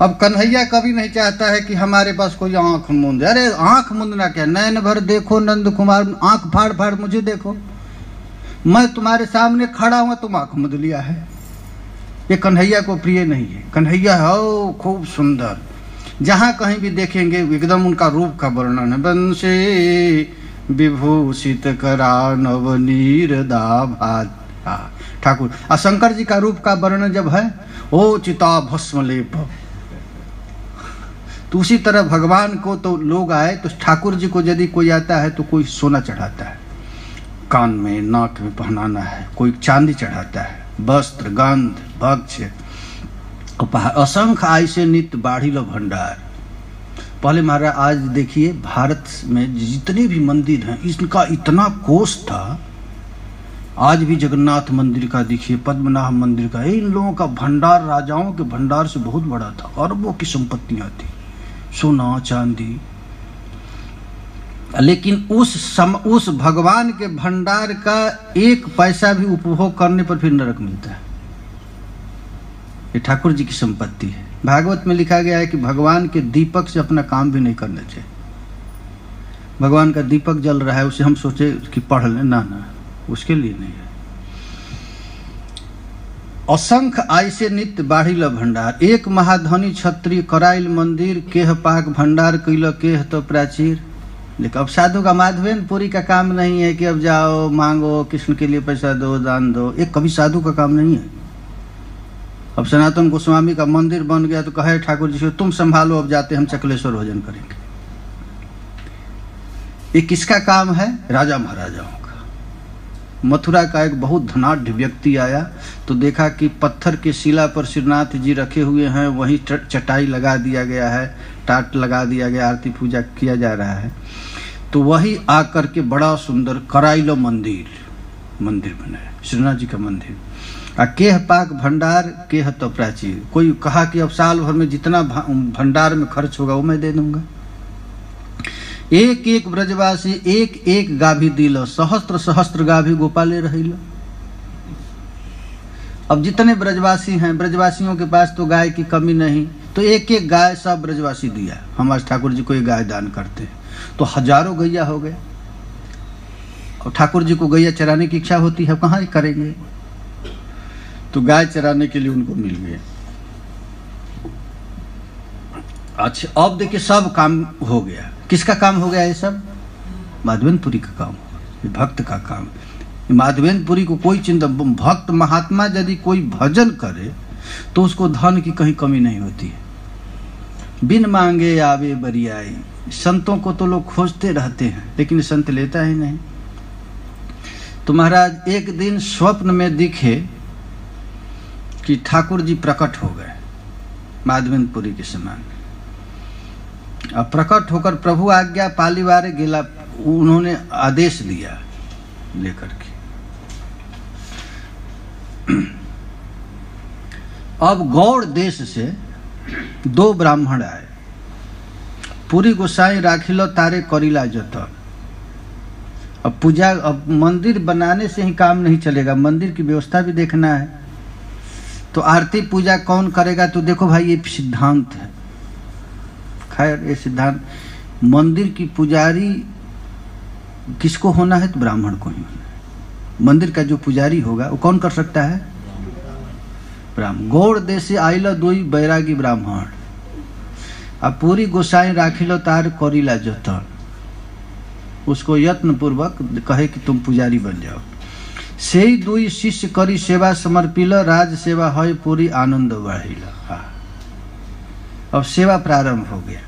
Speaker 1: अब कन्हैया कभी नहीं चाहता है कि हमारे पास कोई आंख मूंद। अरे आंख मूंदना क्या, नैन भर देखो नंद कुमार, आंख फाड़ फाड़ मुझे देखो, मैं तुम्हारे सामने खड़ा हुआ, तुम आंख मूंद लिया है। ये कन्हैया को प्रिय नहीं है। कन्हैया हो खूब सुंदर, जहाँ कहीं भी देखेंगे एकदम उनका रूप का वर्णन है। बंसे विभूषित करा नवनीर दाभात, ठाकुर। और शंकर जी का रूप का वर्णन जब है, ओ चिता भस्म लेप। तो उसी तरह भगवान को तो लोग आए तो ठाकुर जी को यदि कोई आता है तो कोई सोना चढ़ाता है, कान में नाक में पहनाना है, कोई चांदी चढ़ाता है, वस्त्र, गंध, भक्ष्य, असंख्य आय से नित्य बाढ़ी लो भंडार। पहले महाराज आज देखिए भारत में जितने भी मंदिर हैं इनका इतना कोष था। आज भी जगन्नाथ मंदिर का देखिए, पद्मनाभ मंदिर का, इन लोगों का भंडार राजाओं के भंडार से बहुत बड़ा था। अरबों की संपत्तियां थी, सोना चांदी। लेकिन उस भगवान के भंडार का एक पैसा भी उपभोग करने पर फिर नरक मिलता है। ये ठाकुर जी की संपत्ति है। भागवत में लिखा गया है कि भगवान के दीपक से अपना काम भी नहीं करना चाहिए। भगवान का दीपक जल रहा है, उसे हम सोचे कि पढ़ लें, ना, उसके लिए नहीं है। असंख्य आय से नित्य बाढ़िल भंडार, एक महाधनी क्षत्रिय कराइल मंदिर, केह पाक भंडार कैल केह तो प्राचीर। लेकिन अब साधु का माधवेंद्रपुरी का काम नहीं है कि अब जाओ मांगो, कृष्ण के लिए पैसा दो, दान दो। एक कभी साधु का काम नहीं है। अब सनातन गोस्वामी का मंदिर बन गया तो कहे ठाकुर जी से तुम संभालो, अब जाते हम चकलेश्वर भोजन करेंगे। ये किसका काम है? राजा महाराजाओं का। मथुरा का एक बहुत धनाढ्य व्यक्ति आया तो देखा कि पत्थर के शिला पर श्रीनाथ जी रखे हुए हैं, वहीं चटाई लगा दिया गया है, टाट लगा दिया गया, आरती पूजा किया जा रहा है। तो वही आकर के बड़ा सुंदर कराइलो मंदिर बनाया, श्रीनाथ जी का मंदिर। केह पाक भंडार केह तो प्राचीर। कोई कहा कि अब साल भर में जितना भंडार में खर्च होगा वो मैं दे दूंगा। एक एक ब्रजवासी एक एक गाभी दिलो, सहस्त्र सहस्त्र गाभी गोपाले रहिलो। अब जितने ब्रजवासी हैं, ब्रजवासियों के पास तो गाय की कमी नहीं, तो एक एक गाय सब ब्रजवासी दिया। हम आज ठाकुर जी को एक गाय दान करते हैं तो हजारों गैया हो गए। और ठाकुर जी को गैया चराने की इच्छा होती है, कहाँ करेंगे? तो गाय चराने के लिए उनको मिल गए। अच्छा, अब देखिए सब काम हो गया। किसका काम हो गया? ये सब माधवेंद्रपुरी का काम, ये भक्त का काम। माधवेंद्रपुरी को कोई चिंता, भक्त महात्मा यदि कोई भजन करे तो उसको धन की कहीं कमी नहीं होती है। बिन मांगे आवे बरियाई। संतों को तो लोग खोजते रहते हैं लेकिन संत लेता ही नहीं। तो महाराज एक दिन स्वप्न में दिखे कि ठाकुर जी प्रकट हो गए माधवेंद्रपुरी के समान। अब प्रकट होकर प्रभु आज्ञा पालीवारे गिला, उन्होंने आदेश दिया लेकर के। अब गौड़ देश से दो ब्राह्मण आए। पूरी गोसाई राखिलो तारे करीला जतन। अब पूजा, अब मंदिर बनाने से ही काम नहीं चलेगा, मंदिर की व्यवस्था भी देखना है। तो आरती पूजा कौन करेगा? तो देखो भाई ये सिद्धांत है। खैर ये सिद्धांत, मंदिर की पुजारी किसको होना है? तो ब्राह्मण को ही होना है। मंदिर का जो पुजारी होगा वो कौन कर सकता है? ब्राह्मण। गौड़ देश से आइलो दुई बैरागी ब्राह्मण। अब पूरी गोसाई राखिलो तार करीला जतन। उसको यत्न पूर्वक कहे कि तुम पुजारी बन जाओ। सेई दुई शिष्य करी सेवा समर्पिल, राज सेवा है पूरी आनंद बढ़िला। अब सेवा प्रारंभ हो गया।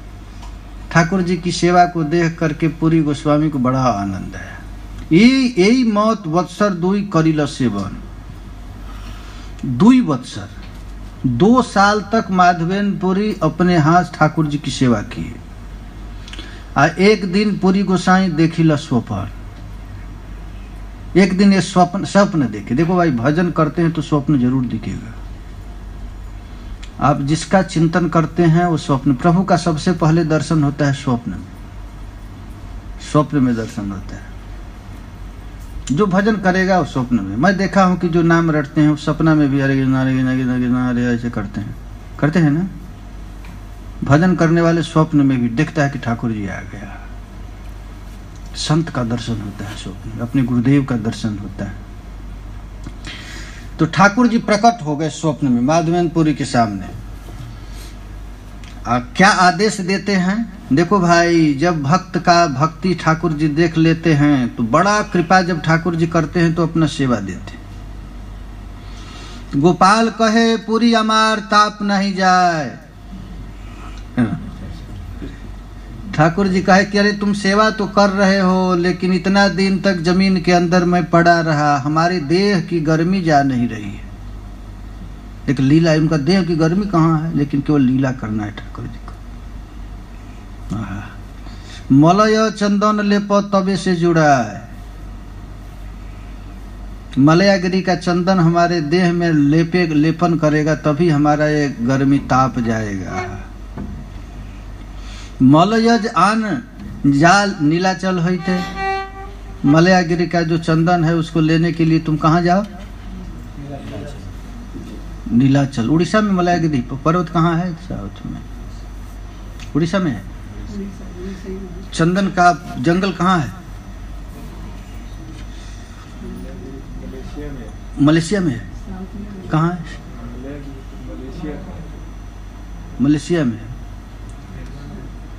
Speaker 1: ठाकुर जी की सेवा को देख करके पूरी गोस्वामी को बड़ा आनंद आया। यही मौत वत्सर दुई करिल सेवन। 2 वत्सर, 2 साल तक माधवेंद्रपुरी अपने हाथ ठाकुर जी की सेवा की। एक दिन पूरी गोसाई देखिल स्वप्न। एक दिन ये स्वप्न देखे। देखो भाई भजन करते हैं तो स्वप्न जरूर दिखेगा। आप जिसका चिंतन करते हैं वो स्वप्न, प्रभु का सबसे पहले दर्शन होता है स्वप्न में। स्वप्न में दर्शन होता है। जो भजन करेगा वो स्वप्न में। मैं देखा हूं कि जो नाम रटते हैं वो सपना में भी अरे गिरना ऐसे करते हैं ना। भजन करने वाले स्वप्न में भी देखता है कि ठाकुर जी आ गया। संत का दर्शन होता है स्वप्न में, अपने गुरुदेव का दर्शन होता है। तो ठाकुर जी प्रकट हो गए स्वप्न में माधवेंद्रपुरी के सामने। क्या आदेश देते हैं? देखो भाई, जब भक्त का भक्ति ठाकुर जी देख लेते हैं तो बड़ा कृपा जब ठाकुर जी करते हैं तो अपना सेवा देते हैं। गोपाल कहे पूरी अमार ताप नहीं जाए। ठाकुर जी कहे कि अरे तुम सेवा तो कर रहे हो लेकिन इतना दिन तक जमीन के अंदर मैं पड़ा रहा, हमारी देह की गर्मी जा नहीं रही है। एक लीला, उनका देह की गर्मी कहाँ है, लेकिन केवल लीला करना है ठाकुर जी को। मलय चंदन लेप तबे से जुड़ा है। मलयागिरी का चंदन हमारे देह में लेपन करेगा तभी हमारा ये गर्मी ताप जाएगा। मलयज आन जाल नीलाचल होते, मलयागिरी का जो चंदन है उसको लेने के लिए तुम कहाँ जाओ? नीलाचल। उड़ीसा में मलयागिरी पर्वत कहाँ है? साउथ में, उड़ीसा में है। चंदन का जंगल कहाँ है? मलेशिया में है। कहाँ है? मलेशिया में है।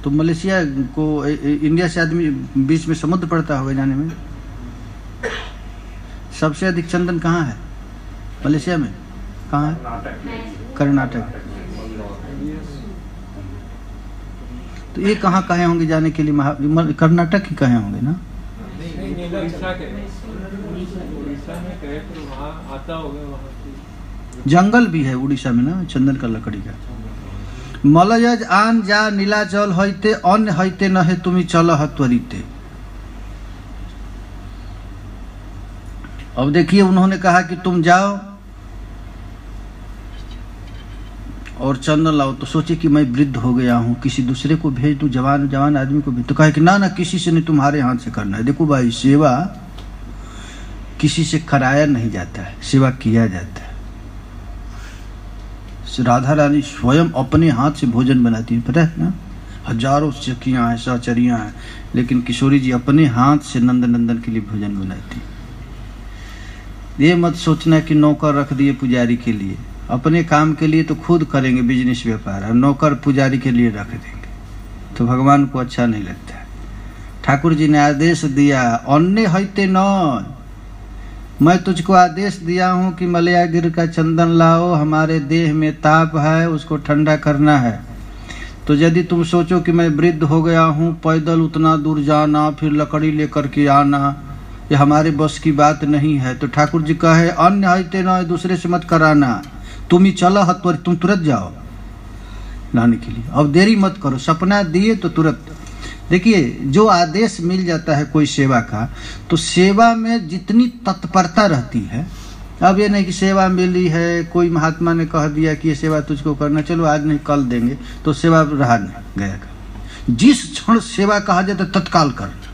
Speaker 1: तो मलेशिया को इंडिया से आदमी बीच में समुद्र पड़ता होगा जाने में। सबसे अधिक चंदन कहाँ है? मलेशिया में। कहाँ है? कर्नाटक। तो ये कहाँ कहे होंगे जाने के लिए? कर्नाटक ही कहे होंगे ना? जंगल भी है उड़ीसा में ना, चंदन का लकड़ी का। मलयज आन जा नीलाचल होते अन्य होते नहे तुम्हें चल त्वरिते। अब देखिए, उन्होंने कहा कि तुम जाओ और चंदन लाओ। तो सोचे कि मैं वृद्ध हो गया हूँ, किसी दूसरे को भेज दूं, जवान आदमी को भेज। तो कहा कि ना ना, किसी से नहीं, तुम्हारे हाथ से करना है। देखो भाई, सेवा किसी से कराया नहीं जाता है, सेवा किया जाता है। राधा रानी स्वयं अपने हाथ से भोजन बनाती है, पता है ना? हजारों सखियां हैं, सहचरियां हैं, लेकिन किशोरी जी अपने हाथ से नंदन के लिए भोजन बनाती है। ये मत सोचना कि नौकर रख दिए पुजारी के लिए, अपने काम के लिए तो खुद करेंगे बिजनेस व्यापार, और नौकर पुजारी के लिए रख देंगे तो भगवान को अच्छा नहीं लगता है। ठाकुर जी ने आदेश दिया, अन्य होते न, मैं तुझको आदेश दिया हूं कि मलयागिरी का चंदन लाओ, हमारे देह में ताप है, उसको ठंडा करना है। तो यदि तुम सोचो कि मैं वृद्ध हो गया हूं, पैदल उतना दूर जाना, फिर लकड़ी लेकर के आना, ये हमारे बस की बात नहीं है। तो ठाकुर जी कहे, अन्य होते न, दूसरे से मत कराना, तुम ही चलो हत्वर, तुम तुरंत जाओ लाने के लिए। अब देरी मत करो, सपना दिए तो तुरंत। देखिए, जो आदेश मिल जाता है कोई सेवा का, तो सेवा में जितनी तत्परता रहती है। अब ये नहीं कि सेवा मिली है, कोई महात्मा ने कह दिया कि ये सेवा तुझको करना, चलो आज नहीं कल देंगे, तो सेवा रहा नहीं गया का। जिस क्षण सेवा कहा जाता तत्काल करना,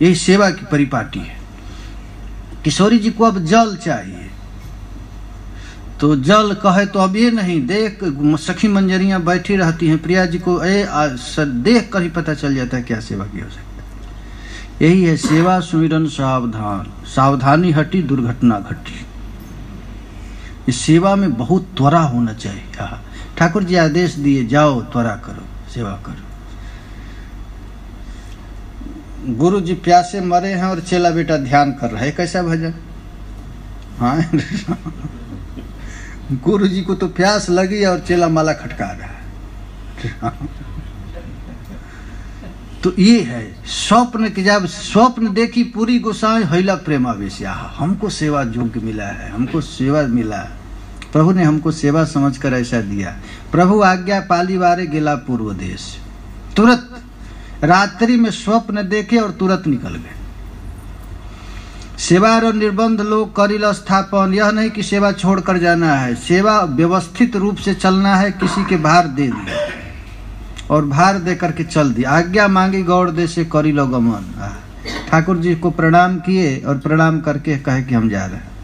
Speaker 1: यही सेवा की परिपाटी है। किशोरी जी को अब जल चाहिए, तो जल कहे तो अब ये नहीं, देख सखी मंजरियां बैठी रहती हैं, प्रिया जी को देख कर ही पता चल जाता है क्या सेवा की हो सकता है। यही है सेवा सुमिरन सावधान, सावधानी हटी दुर्घटना घटी। इस सेवा में बहुत त्वरा होना चाहिए। ठाकुर जी आदेश दिए, जाओ त्वरा करो, सेवा करो। गुरु जी प्यासे मरे हैं और चेला बेटा ध्यान कर रहा है, कैसा भजन? हाँ गुरु जी को तो प्यास लगी और चेला माला खटका रहा है। तो ये है स्वप्न की, जब स्वप्न देखी पूरी गोसाई हैला प्रेमावेश, हमको सेवा योग्य मिला है, हमको सेवा मिला, प्रभु ने हमको सेवा समझकर ऐसा दिया। प्रभु आज्ञा पाली वारे गेला पूर्व देश। तुरंत रात्रि में स्वप्न देखे और तुरंत निकल गए। सेवा और निर्बंध लोग करिल स्थापन, यह नहीं कि सेवा छोड़कर जाना है, सेवा व्यवस्थित रूप से चलना है। किसी के भार दे दिया और भार दे करके चल दिया। आज्ञा मांगी गौड़ दे से करिलो गमन। ठाकुर जी को प्रणाम किए और प्रणाम करके कहे कि हम जा रहे हैं।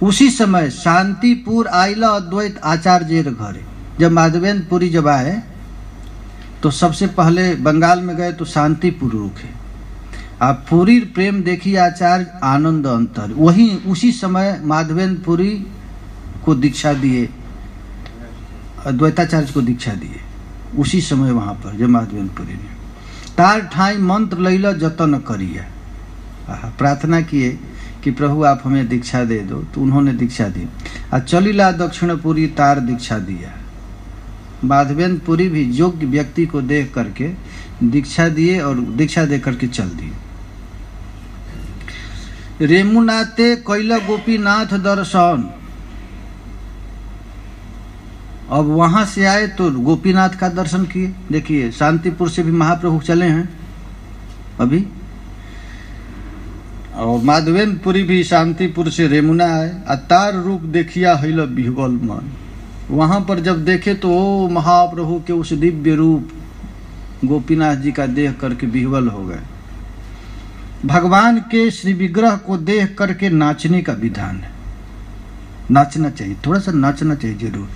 Speaker 1: उसी समय शांतिपुर आइला अद्वैत आचार्य घरे। जब माधवेंद्रपुरी जब आए तो सबसे पहले बंगाल में गए तो शांतिपुर रुके। आप पूरी प्रेम देखिए आचार्य आनंद अंतर, वही उसी समय माधवेंद्रपुरी को दीक्षा दिए, अद्वैताचार्य को दीक्षा दिए उसी समय वहां पर जब माधवेंद्रपुरी ने। तार ठाई मंत्र लैला जतन करिए, प्रार्थना किए कि प्रभु आप हमें दीक्षा दे दो, तो उन्होंने दीक्षा दी। चलिला दक्षिणपुरी तार दीक्षा दिया। माधवेंद्रपुरी भी योग्य व्यक्ति को देख करके दीक्षा दिए और दीक्षा दे करके चल दिए। रेमुनाते कैला गोपीनाथ दर्शन, अब वहां से आए तो गोपीनाथ का दर्शन किए। देखिए शांतिपुर से भी महाप्रभु चले हैं अभी, और माधवेंद्रपुरी भी शांतिपुर से रेमुना आए। अतार रूप देखिया हिल बिहवल मन, वहां पर जब देखे तो ओ महाप्रभु के उस दिव्य रूप गोपीनाथ जी का देख करके बिहवल हो गए। भगवान के श्री विग्रह को देख करके नाचने का विधान है। नाचना चाहिए, थोड़ा सा नाचना चाहिए जरूर,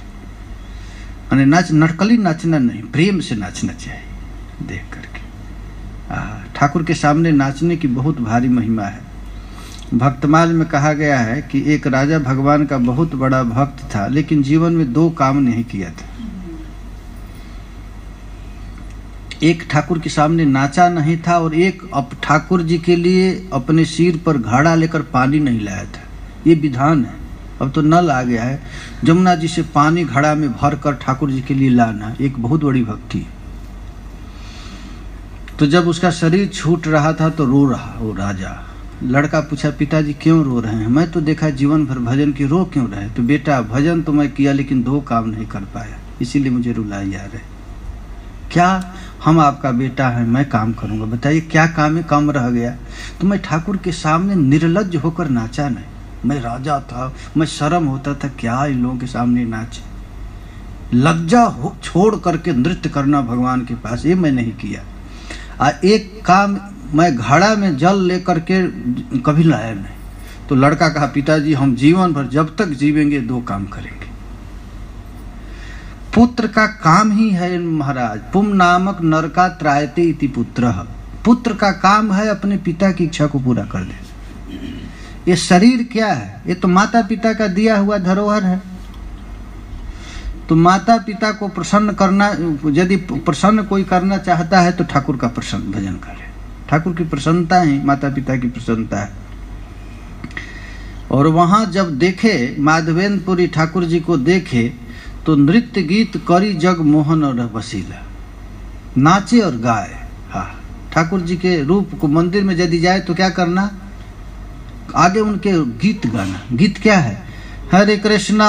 Speaker 1: यानी नटकली नाचना नहीं, प्रेम से नाचना चाहिए देख करके। ठाकुर के सामने नाचने की बहुत भारी महिमा है। भक्तमाल में कहा गया है कि एक राजा भगवान का बहुत बड़ा भक्त था, लेकिन जीवन में 2 काम नहीं किया था। एक ठाकुर के सामने नाचा नहीं था, और एक अब ठाकुर जी के लिए अपने सिर पर घड़ा लेकर पानी नहीं लाया था। ये विधान है। अब तो नल आ गया है, जमुना जी से पानी घड़ा में भर कर ठाकुर जी के लिए लाना एक बहुत बड़ी भक्ति है। तो जब उसका शरीर छूट रहा था तो रो रहा वो राजा। लड़का पूछा, पिताजी क्यों रो रहे हैं? मैं तो देखा जीवन भर भजन की, रो क्यों रहे? तो बेटा भजन तो मैं किया लेकिन 2 काम नहीं कर पाया, इसीलिए मुझे रुलाए जा रहे। क्या हम आपका बेटा है, मैं काम करूंगा, बताइए क्या काम है? कम रह गया तो मैं ठाकुर के सामने निर्लज्ज होकर नाचा नहीं। मैं राजा था, मैं शर्म होता था क्या इन लोगों के सामने नाचे। लज्जा हो छोड़ करके नृत्य करना भगवान के पास, ये मैं नहीं किया। एक काम मैं घड़ा में जल लेकर के कभी लाया नहीं। तो लड़का कहा, पिताजी हम जीवन भर जब तक जीवेंगे 2 काम करेंगे। पुत्र का काम ही है महाराज, पुम नामक नरका त्रायते इति पुत्रः। पुत्र का काम है अपने पिता की इच्छा को पूरा कर देना। ये शरीर क्या है? ये तो माता पिता का दिया हुआ धरोहर है। तो माता पिता को प्रसन्न करना, यदि प्रसन्न कोई करना चाहता है तो ठाकुर का प्रसन्न भजन करे। ठाकुर की प्रसन्नता ही माता पिता की प्रसन्नता है। और वहां जब देखे माधवेंद्रपुरी ठाकुर जी को देखे तो नृत्य गीत करी जग मोहन और बसीला, नाचे और गाए। हाँ, ठाकुर जी के रूप को मंदिर में यदि जाए तो क्या करना? आगे उनके गीत गाना। गीत क्या है? हरे कृष्णा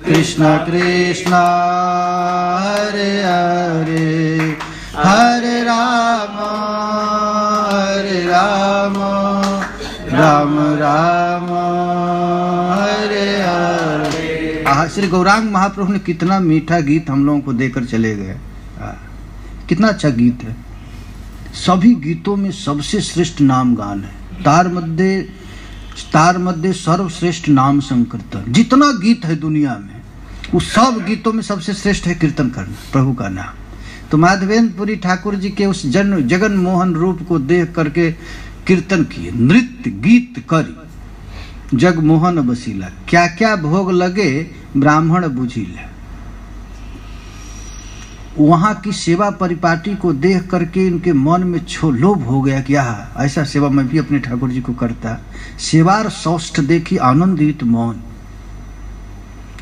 Speaker 1: कृष्णा कृष्णा हरे हरे, हरे राम राम राम हरे हरे। श्री गौरांग महाप्रभु ने कितना मीठा गीत हम लोगों को देकर चले गए। कितना अच्छा गीत है। सभी गीतों में सबसे श्रेष्ठ नाम गान है। तार मध्य सर्वश्रेष्ठ नाम संकीर्तन। जितना गीत है दुनिया में, उस सब गीतों में सबसे श्रेष्ठ है कीर्तन करना प्रभु का नाम। तो माधवेंद्रपुरी ठाकुर जी के उस जगन मोहन रूप को देख करके कीर्तन किए। नृत्य गीत करी जग मोहन बसीला, क्या क्या भोग लगे ब्राह्मण बुझीला। वहां की सेवा परिपाटी को देख करके इनके मन में लोभ हो गया कि ऐसा सेवा मैं भी अपने ठाकुर जी को करता। सेवार सौष्ठ देखी आनंदित मौन।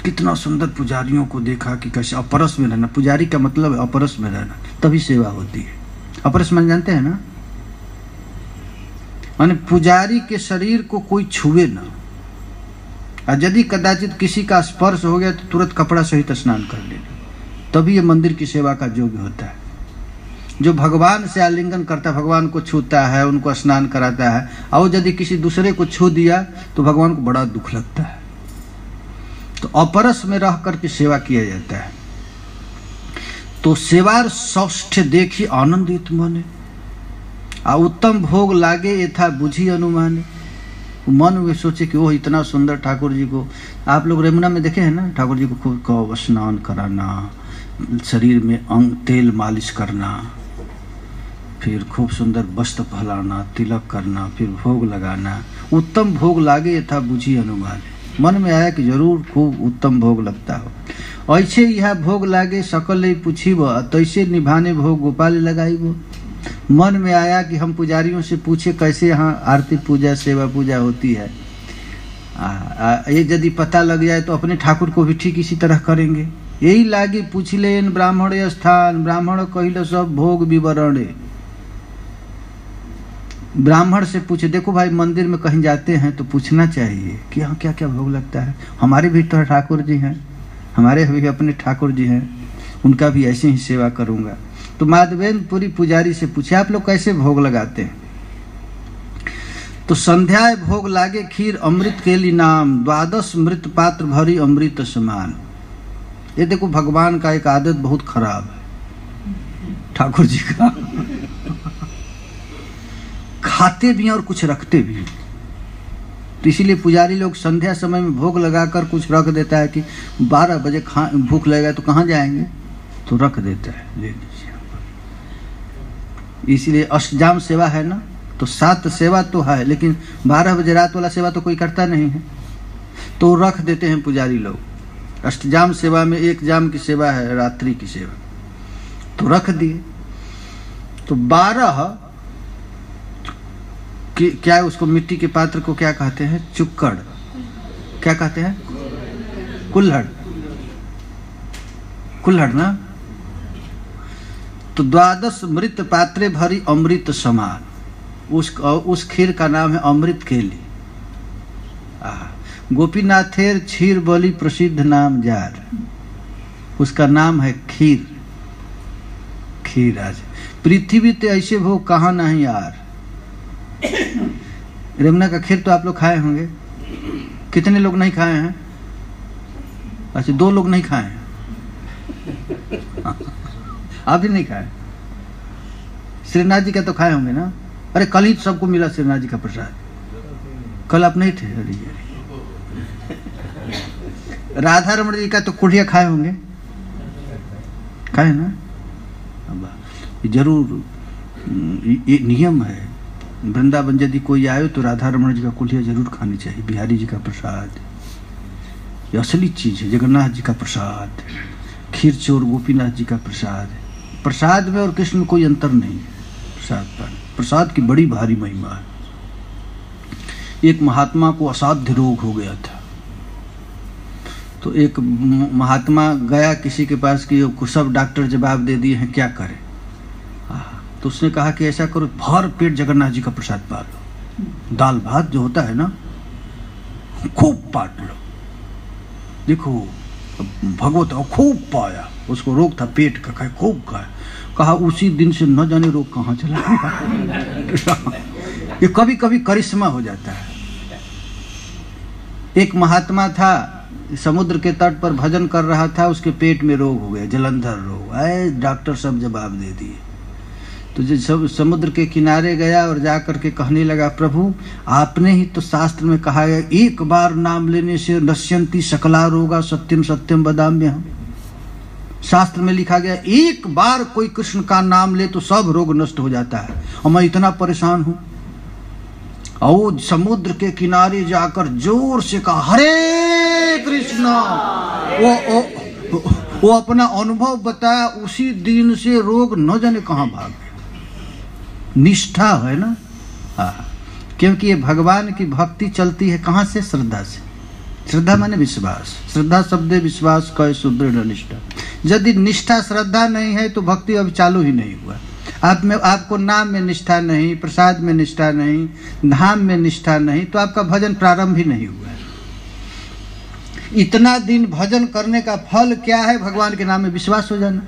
Speaker 1: कितना सुंदर पुजारियों को देखा कि कैसे अपरस में रहना। पुजारी का मतलब है अपरस में रहना, तभी सेवा होती है। अपरस में जानते हैं ना, माने पुजारी के शरीर को कोई छुए ना, और यदि कदाचित किसी का स्पर्श हो गया तो तुरंत कपड़ा सहित स्नान कर लेना, तभी ये मंदिर की सेवा का योग्य होता है। जो भगवान से आलिंगन करता है, भगवान को छूता है, उनको स्नान कराता है, और यदि किसी दूसरे को छू दिया तो भगवान को बड़ा दुख लगता है। तो अपरस में रह करके सेवा किया जाता है। तो सेवार सौष्ठ देखी आनंदित मने, आ उत्तम भोग लागे यथा बुझी अनुमाने। मन में सोचे कि वो इतना सुंदर ठाकुर जी को, आप लोग रेमुना में देखे हैं ना, ठाकुर जी को खूब स्नान कराना, शरीर में अंग तेल मालिश करना, फिर खूब सुंदर वस्त्र पहनाना, तिलक करना, फिर भोग लगाना। उत्तम भोग लागे यथा बुझी अनुमान। मन में आया कि जरूर खूब उत्तम भोग लगता हो। ऐसे यह भोग लागे सकल पूछीब, तैसे निभाने भोग गोपाल लगाईब। मन में आया कि हम पुजारियों से पूछे कैसे यहाँ आरती पूजा सेवा पूजा होती है। ये यदि पता लग जाए तो अपने ठाकुर को भी ठीक इसी तरह करेंगे। यही लागी पूछ लेन ब्राह्मण स्थान, ब्राह्मण कहिल सब भोग विवरण। ब्राह्मण से पूछे, देखो भाई मंदिर में कहीं जाते हैं तो पूछना चाहिए कि यहाँ क्या क्या भोग लगता है। हमारे भी तो ठाकुर जी हैं, हमारे भी अपने ठाकुर जी हैं, उनका भी ऐसे ही सेवा करूँगा। तो माधवेंद्रपुरी पुजारी से पूछे, आप लोग कैसे भोग लगाते हैं? तो संध्याय भोग लागे खीर अमृत केली नाम, 12 मृत पात्र भरी अमृत समान। ये देखो भगवान का एक आदत बहुत खराब है ठाकुर जी का, खाते भी हैं और कुछ रखते भी हैं। तो इसीलिए पुजारी लोग संध्या समय में भोग लगाकर कुछ रख देता है कि 12 बजे भूख लगेगा तो कहाँ जाएंगे, तो रख देता है, ले लीजिए। इसीलिए अष्टजाम सेवा है ना, तो 7 सेवा तो है, लेकिन 12 बजे रात वाला सेवा तो कोई करता नहीं है, तो रख देते हैं पुजारी लोग। अष्टजाम सेवा में 1 जाम की सेवा है, रात्रि की सेवा, तो रख दिए। तो 12 क्या उसको मिट्टी के पात्र को क्या कहते हैं? चुक्कड़, क्या कहते हैं? कुल्हड़, कुल्हड़ ना। तो 12 मृत पात्रे भरी अमृत समान, उस खीर का नाम है अमृत केली। गोपीनाथेर क्षीर बलि प्रसिद्ध नाम जार, उसका नाम है खीर। खीर आज पृथ्वी ते ऐसे भोग कहाँ नहीं यार। रमना का खीर तो आप लोग खाए होंगे, कितने लोग नहीं खाए हैं? अच्छा 2 लोग नहीं खाए हैं, आप भी नहीं खाए। श्रीनाथ जी का तो खाए होंगे ना। अरे कल ही सबको मिला श्रीनाथ जी का प्रसाद, कल आप नहीं थे। अरे राधा रमण जी का तो कुढ़िया खाए होंगे, खाए ना। जरूर ये नियम है, वृंदावन यदि कोई आए तो राधा रमण जी का कुढ़िया जरूर खानी चाहिए। बिहारी जी का प्रसाद ये असली चीज है, जगन्नाथ जी का प्रसाद, खीर चोर गोपीनाथ जी का प्रसाद। प्रसाद में और कृष्ण में कोई अंतर नहीं है। प्रसाद पर प्रसाद की बड़ी भारी महिमा है। एक महात्मा को असाध्य रोग हो गया था, तो एक महात्मा गया किसी के पास कि सब डॉक्टर जवाब दे दिए हैं, क्या करें? तो उसने कहा कि ऐसा करो, भर पेट जगन्नाथ जी का प्रसाद पा लो, दाल भात जो होता है ना खूब पाट लो। देखो भगवत खूब पाया, उसको रोग था पेट का, खाए खूब खाया। कहा उसी दिन से न जाने रोग कहाँ चला गया। ये कभी कभी करिश्मा हो जाता है। एक महात्मा था, समुद्र के तट पर भजन कर रहा था, उसके पेट में रोग हो गया, जलंधर रोग। आए डॉक्टर सब जवाब दे दिए। तो जो सब समुद्र के किनारे गया और जाकर के कहने लगा, प्रभु आपने ही तो शास्त्र में कहा है, एक बार नाम लेने से नश्यंती सकला रोगा सत्यम सत्यम वदाम्यहम्। शास्त्र में लिखा गया एक बार कोई कृष्ण का नाम ले तो सब रोग नष्ट हो जाता है, और मैं इतना परेशान हूं। और समुद्र के किनारे जाकर जोर से कहा, हरे कृष्णा। वो अपना अनुभव बताया, उसी दिन से रोग न जाने कहां भाग गए। निष्ठा है ना। हाँ, क्योंकि ये भगवान की भक्ति चलती है कहाँ से? श्रद्धा से। श्रद्धा माने विश्वास, श्रद्धा शब्दे विश्वास कहे सुदृढ़ निष्ठा। यदि निष्ठा श्रद्धा नहीं है तो भक्ति अभी चालू ही नहीं हुआ। आपको नाम में निष्ठा नहीं, प्रसाद में निष्ठा नहीं, धाम में निष्ठा नहीं, तो आपका भजन प्रारंभ ही नहीं हुआ। इतना दिन भजन करने का फल क्या है? भगवान के नाम में विश्वास हो जाना।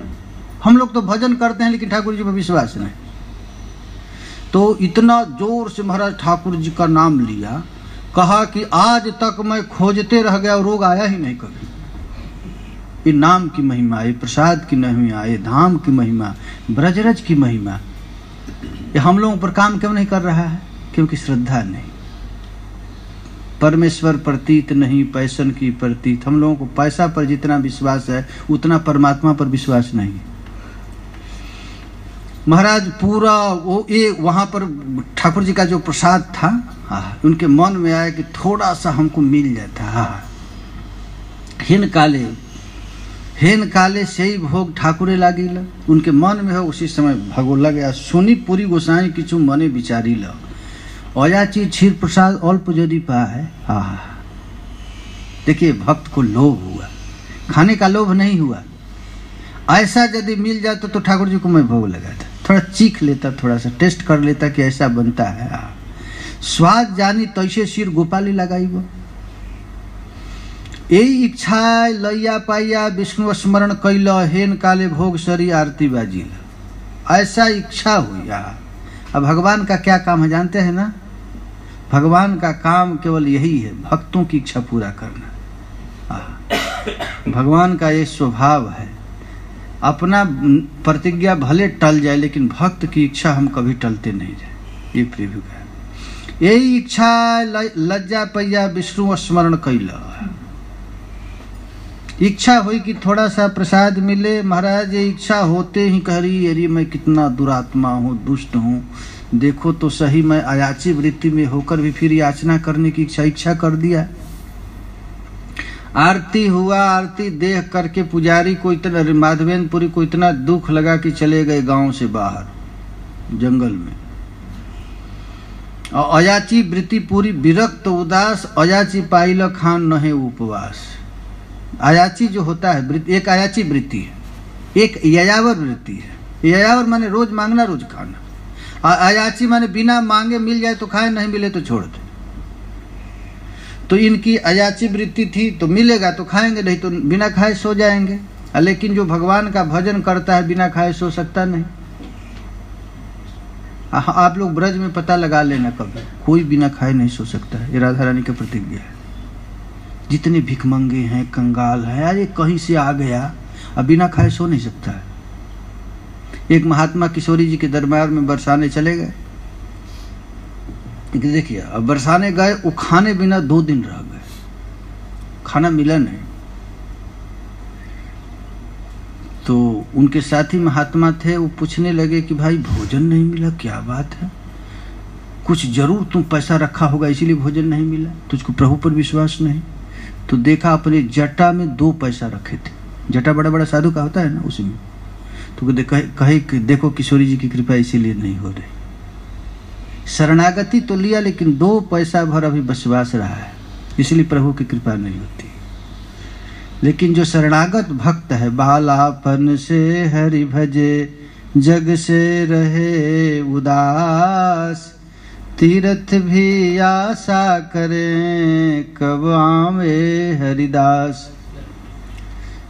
Speaker 1: हम लोग तो भजन करते हैं लेकिन ठाकुर जी पर विश्वास नहीं। तो इतना जोर से महाराज ठाकुर जी का नाम लिया, कहा कि आज तक मैं खोजते रह गया और रोग आया ही नहीं कभी। ये नाम की महिमा, ये प्रसाद की महिमा, ये धाम की महिमा, ब्रजरज की महिमा, ये हम लोगों पर काम क्यों नहीं कर रहा है? क्योंकि श्रद्धा नहीं। परमेश्वर प्रतीत नहीं पैसन की प्रतीत। हम लोगों को पैसा पर जितना विश्वास है उतना परमात्मा पर विश्वास नहीं है। महाराज पूरा वो ये वहां पर ठाकुर जी का जो प्रसाद था, उनके मन में आया कि थोड़ा सा हमको मिल जाता। हेन काले से ही भोग ठाकुरे लागिल। उनके मन में हो उसी समय भगो लग गया। सुनी पूरी गोसाई किचु मने विचारी ल अयाची क्षीर प्रसाद अल्प यदि पाए। देखिए भक्त को लोभ हुआ, खाने का लोभ नहीं हुआ। ऐसा यदि मिल जाता तो ठाकुर जी को मैं भोग लगाता। थोड़ा चीख लेता, थोड़ा सा टेस्ट कर लेता कि ऐसा बनता है। स्वाद जानी तैसे सिर गोपाली लगाइब। यही इच्छा लैया पाइया विष्णु स्मरण कैल हेन काले भोग सरी आरती बाजी। ऐसा इच्छा हुई। अब भगवान का क्या काम है जानते हैं ना? भगवान का काम केवल यही है, भक्तों की इच्छा पूरा करना। भगवान का ये स्वभाव है। अपना प्रतिज्ञा भले टल जाए लेकिन भक्त की इच्छा हम कभी टलते नहीं जाए। ये प्रभु का यही इच्छा लज्जा पैया विष्णु स्मरण कैल। इच्छा हुई कि थोड़ा सा प्रसाद मिले। महाराज ये इच्छा होते ही कह रही, अरे मैं कितना दुरात्मा हूँ, दुष्ट हूँ, देखो तो सही, मैं अयाची वृत्ति में होकर भी फिर याचना करने की इच्छा कर दिया। आरती हुआ, आरती देख करके पुजारी को इतना, माधवेंद्रपुरी को इतना दुख लगा कि चले गए गांव से बाहर जंगल में। और अयाची वृत्ति पूरी विरक्त उदास, अयाची पाइल खान नहे उपवास। अयाची जो होता है, एक अयाची वृत्ति है, एक यायावर वृत्ति है। यायावर माने रोज मांगना रोज खाना। अयाची माने बिना मांगे मिल जाए तो खाए, नहीं मिले तो छोड़ दे। तो इनकी अयाची वृत्ति थी, तो मिलेगा तो खाएंगे, नहीं तो बिना खाए सो जाएंगे। लेकिन जो भगवान का भजन करता है बिना खाए सो सकता नहीं। आप लोग ब्रज में पता लगा लेना, कभी कोई बिना खाए नहीं सो सकता है। ये राधा रानी की प्रतिज्ञा है। जितने भिखमंगे हैं, कंगाल हैं, अरे कहीं से आ गया, अब बिना खाए सो नहीं सकता है। एक महात्मा किशोरी जी के दरबार में बरसाने चले गए। देखिए, अब बरसाने गए, वो खाने बिना 2 दिन रह गए, खाना मिला नहीं। तो उनके साथी महात्मा थे, वो पूछने लगे कि भाई भोजन नहीं मिला, क्या बात है? कुछ जरूर तुम पैसा रखा होगा इसीलिए भोजन नहीं मिला, तुझको प्रभु पर विश्वास नहीं। तो देखा अपने जटा में 2 पैसा रखे थे। जटा बड़ा बड़ा साधु का होता है ना, उसी में। तो कहे कि देखो किशोरी जी की कृपा इसीलिए नहीं हो रही। शरणागति तो लिया लेकिन 2 पैसा भर अभी विश्वास रहा है, इसलिए प्रभु की कृपा नहीं होती। लेकिन जो शरणागत भक्त है, बालापन से हरि भजे जग से रहे उदास, तीर्थ भी आशा करें कब आवे हरिदास।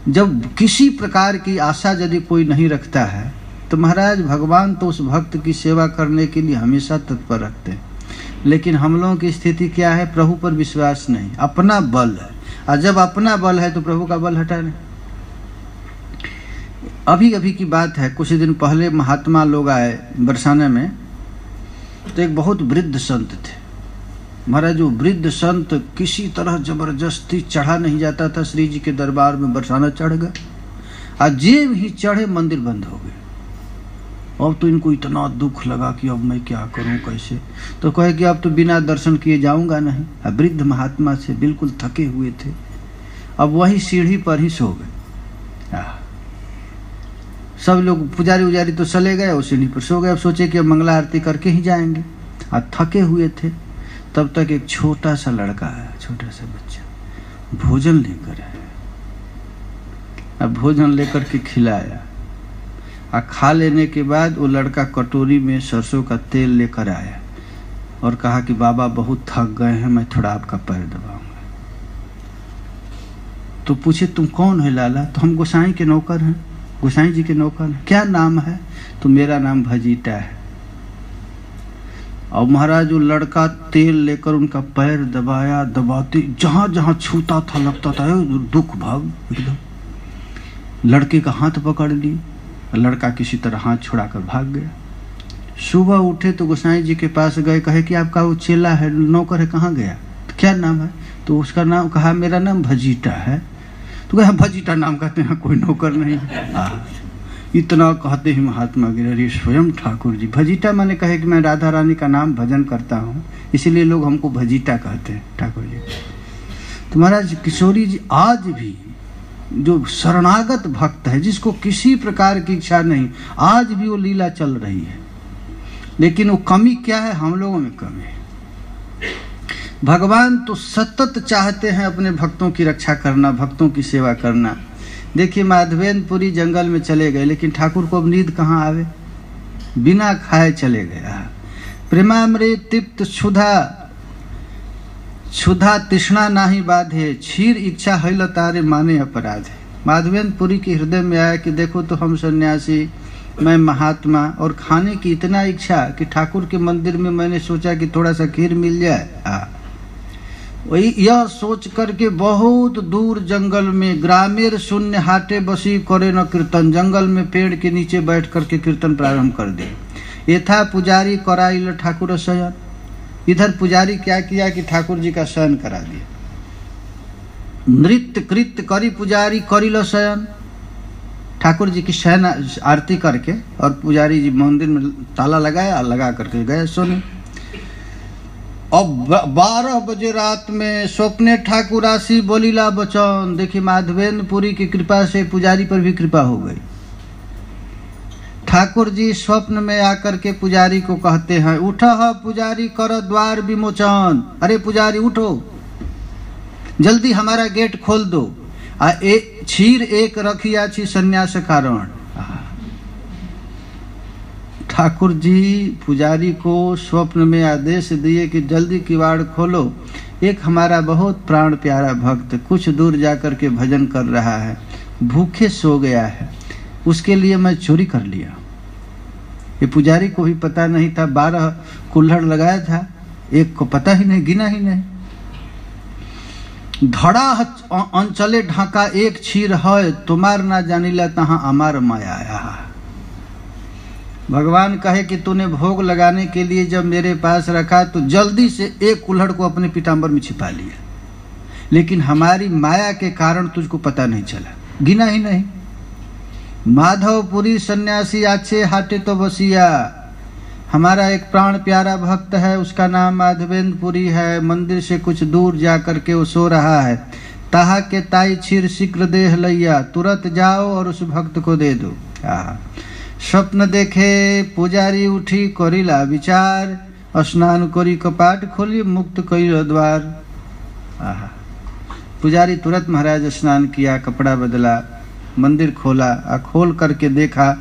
Speaker 1: जब किसी प्रकार की आशा यदि कोई नहीं रखता है तो महाराज भगवान तो उस भक्त की सेवा करने के लिए हमेशा तत्पर रखते हैं। लेकिन हम लोगों की स्थिति क्या है? प्रभु पर विश्वास नहीं, अपना बल है। और जब अपना बल है तो प्रभु का बल हटा नहीं। अभी अभी की बात है, कुछ दिन पहले महात्मा लोग आए बरसाने में, तो एक बहुत वृद्ध संत थे। महाराज वो वृद्ध संत किसी तरह जबरदस्ती चढ़ा नहीं जाता था श्री जी के दरबार में। बरसाना चढ़ गए, आज जेब ही चढ़े मंदिर बंद हो गए। अब तो इनको इतना दुख लगा कि अब मैं क्या करूं, कैसे? तो कहे कि अब तो बिना दर्शन किए जाऊंगा नहीं। अब वृद्ध महात्मा से बिल्कुल थके हुए थे, अब वही सीढ़ी पर ही सो गए। सब लोग पुजारी उजारी तो चले गए, वो सीढ़ी पर सो गए। अब सोचे कि अब मंगला आरती करके ही जाएंगे। आज थके हुए थे, तब तक एक छोटा सा लड़का आया, छोटा सा बच्चा भोजन लेकर आया। अब भोजन लेकर के खिलाया, और खा लेने के बाद वो लड़का कटोरी में सरसों का तेल लेकर आया और कहा कि बाबा बहुत थक गए हैं, मैं थोड़ा आपका पैर दबाऊंगा। तो पूछे तुम कौन है लाला? तो हम गोसाई के नौकर हैं, गोसाई जी के नौकर हैं। क्या नाम है? तो मेरा नाम भजीटा है। और महाराज वो लड़का तेल लेकर उनका पैर दबाया, दबाते जहां जहां छूता था लगता था दुख भाग एकदम। लड़के का हाथ पकड़ ली, लड़का किसी तरह हाथ छुड़ाकर भाग गया। सुबह उठे तो गोसाई जी के पास गए, कहे कि आपका वो चेला है, नौकर है, कहाँ गया? तो क्या नाम है? तो उसका नाम कहा मेरा नाम भजीटा है। तो कहा भजीटा नाम कहते हैं, कोई नौकर नहीं। इतना कहते ही महात्मा गिरहरी स्वयं ठाकुर जी, भजीटा माने कहे कि मैं राधा रानी का नाम भजन करता हूँ, इसीलिए लोग हमको भजीटा कहते हैं ठाकुर जी। तो महाराज किशोरी जी आज भी जो शरणागत भक्त है, जिसको किसी प्रकार की इच्छा नहीं, आज भी वो लीला चल रही है। लेकिन वो कमी क्या है? हम लोगों में कमी है। भगवान तो सतत चाहते हैं अपने भक्तों की रक्षा करना, भक्तों की सेवा करना। देखिए माधवेंद्रपुरी जंगल में चले गए, लेकिन ठाकुर को अब नींद कहाँ आवे? बिना खाए चले गया। प्रेमामृत तृप्त क्षुधा तृष्णा नाही बाधे, क्षीर इच्छा हैल तारे माने अपराधे। माधवेंद्र पुरी के हृदय में आया कि देखो तो हम सन्यासी, मैं महात्मा, और खाने की इतना इच्छा कि ठाकुर के मंदिर में मैंने सोचा कि थोड़ा सा खीर मिल जाए। वही यह सोच करके बहुत दूर जंगल में ग्रामीण शून्य हाटे बसी करे न कीर्तन, जंगल में पेड़ के नीचे बैठ करके कीर्तन प्रारंभ कर दे। यथा पुजारी कराइल ठाकुर शयन, इधर पुजारी क्या किया कि ठाकुर जी का शयन करा दिया। नृत्य कृत्य करी पुजारी करिल शयन, ठाकुर जी की शयन आरती करके, और पुजारी जी मंदिर में ताला लगाया, लगा करके गए सोने। अब 12 बजे रात में स्वप्ने ठाकुर आसी बोलीला बचन। देखिए माधवेंद्र पुरी की कृपा से पुजारी पर भी कृपा हो गई। ठाकुर जी स्वप्न में आकर के पुजारी को कहते हैं, उठह पुजारी कर द्वार विमोचन। अरे पुजारी उठो, जल्दी हमारा गेट खोल दो। क्षीर एक रखिया छी सन्यास कारण। ठाकुर जी पुजारी को स्वप्न में आदेश दिए कि जल्दी किवाड़ खोलो, एक हमारा बहुत प्राण प्यारा भक्त कुछ दूर जाकर के भजन कर रहा है, भूखे सो गया है, उसके लिए मैं चोरी कर लिया। ये पुजारी को भी पता नहीं था, 12 कुल्हड़ लगाया था, एक को पता ही नहीं, गिना ही नहीं। धड़ा अंचले ढाका एक क्षीर है, तुम्हार ना जानिला तहाँ अमार माया आया। भगवान कहे कि तूने भोग लगाने के लिए जब मेरे पास रखा तो जल्दी से एक कुल्हड़ को अपने पीताम्बर में छिपा लिया, लेकिन हमारी माया के कारण तुझको पता नहीं चला, गिना ही नहीं। माधवपुरी सन्यासी आछे हाटे तो बसिया, हमारा एक प्राण प्यारा भक्त है, उसका नाम माधवेंद्र पुरी है, मंदिर से कुछ दूर जा करके वो सो रहा है। ताहा के ताई क्षीर शीघ्र देह लैया, तुरंत जाओ और उस भक्त को दे दो। स्वप्न देखे पुजारी उठी करिला विचार, स्नान करी कपाट खोली मुक्त कइल द्वार। पुजारी तुरंत महाराज स्नान किया, कपड़ा बदला, मंदिर खोला, खोल करके देखा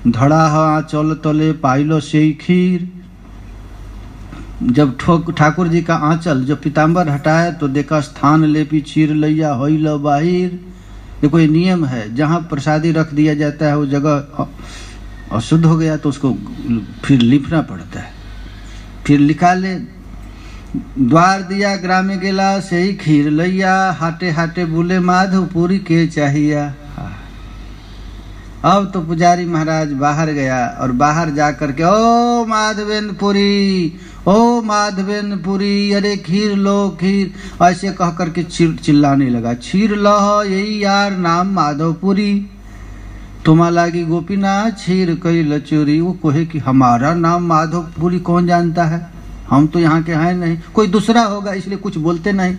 Speaker 1: धड़ा चल तले पाइलो से खीर। जब ठाकुर जी का आंचल जो पीताम्बर हटाया तो देखा स्थान लेपी क्षीर लैया होइल बाहिर। ये कोई नियम है, जहाँ प्रसादी रख दिया जाता है वो जगह अशुद्ध हो गया तो उसको फिर लिपना पड़ता है, फिर निकाले। द्वार दिया ग्रामे गेला से ही खीर लैया, हाटे हाटे बोले माधवपुरी के चाहिया। अब तो पुजारी महाराज बाहर गया और बाहर जा करके ओ माधवेंद्र पुरी, ओ माधवेंद्र पुरी, अरे खीर लो खीर, ऐसे कह करके चिल्लाने लगा। क्षीर लो यही यार नाम माधवपुरी, तुम्हा लागी गोपीनाथ क्षीर कई लचोरी। वो कहे कि हमारा नाम माधवपुरी कौन जानता है, हम तो यहाँ के हैं नहीं, कोई दूसरा होगा, इसलिए कुछ बोलते नहीं।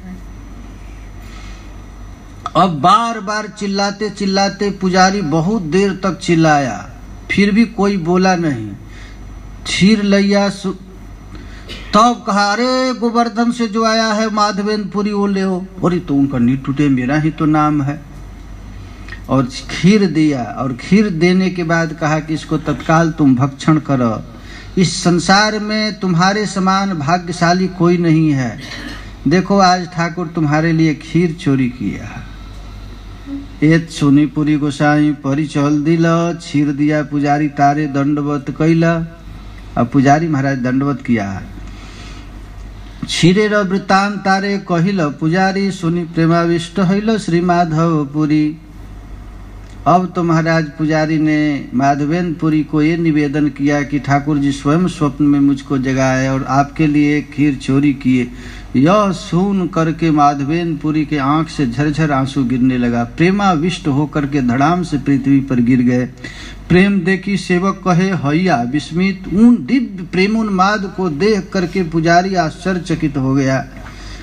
Speaker 1: अब बार बार चिल्लाते चिल्लाते पुजारी बहुत देर तक चिल्लाया, फिर भी कोई बोला नहीं। क्षीर लैया तब कहा, अरे गोवर्धन से जो आया है माधवेंद्र पुरी वो ले हो। अरे तो उनका नींद टूटे, मेरा ही तो नाम है। और खीर दिया, और खीर देने के बाद कहा कि इसको तत्काल तुम भक्षण करो, इस संसार में तुम्हारे समान भाग्यशाली कोई नहीं है। देखो आज ठाकुर तुम्हारे लिए खीर चोरी किया। एत सुनी पुरी गोसाई परिचल दिल, क्षीर दिया पुजारी तारे दंडवत कैला। अब पुजारी महाराज दंडवत किया। क्षीरे र वृत्तांत तारे कहिल, पुजारी सुनी प्रेमाविष्ट हैल श्री माधव पुरी। अब तो महाराज पुजारी ने माधवेंद्र पुरी को ये निवेदन किया कि ठाकुर जी स्वयं स्वप्न में मुझको जगाए और आपके लिए खीर चोरी किए। यह सुन करके माधवेंद्र पुरी के आंख से झरझर आंसू गिरने लगा। प्रेमाविष्ट होकर के धड़ाम से पृथ्वी पर गिर गए। प्रेम देखी सेवक कहे हैया विस्मित। उन दिव्य प्रेमोन्माद को देख करके पुजारी आश्चर्यचकित हो गया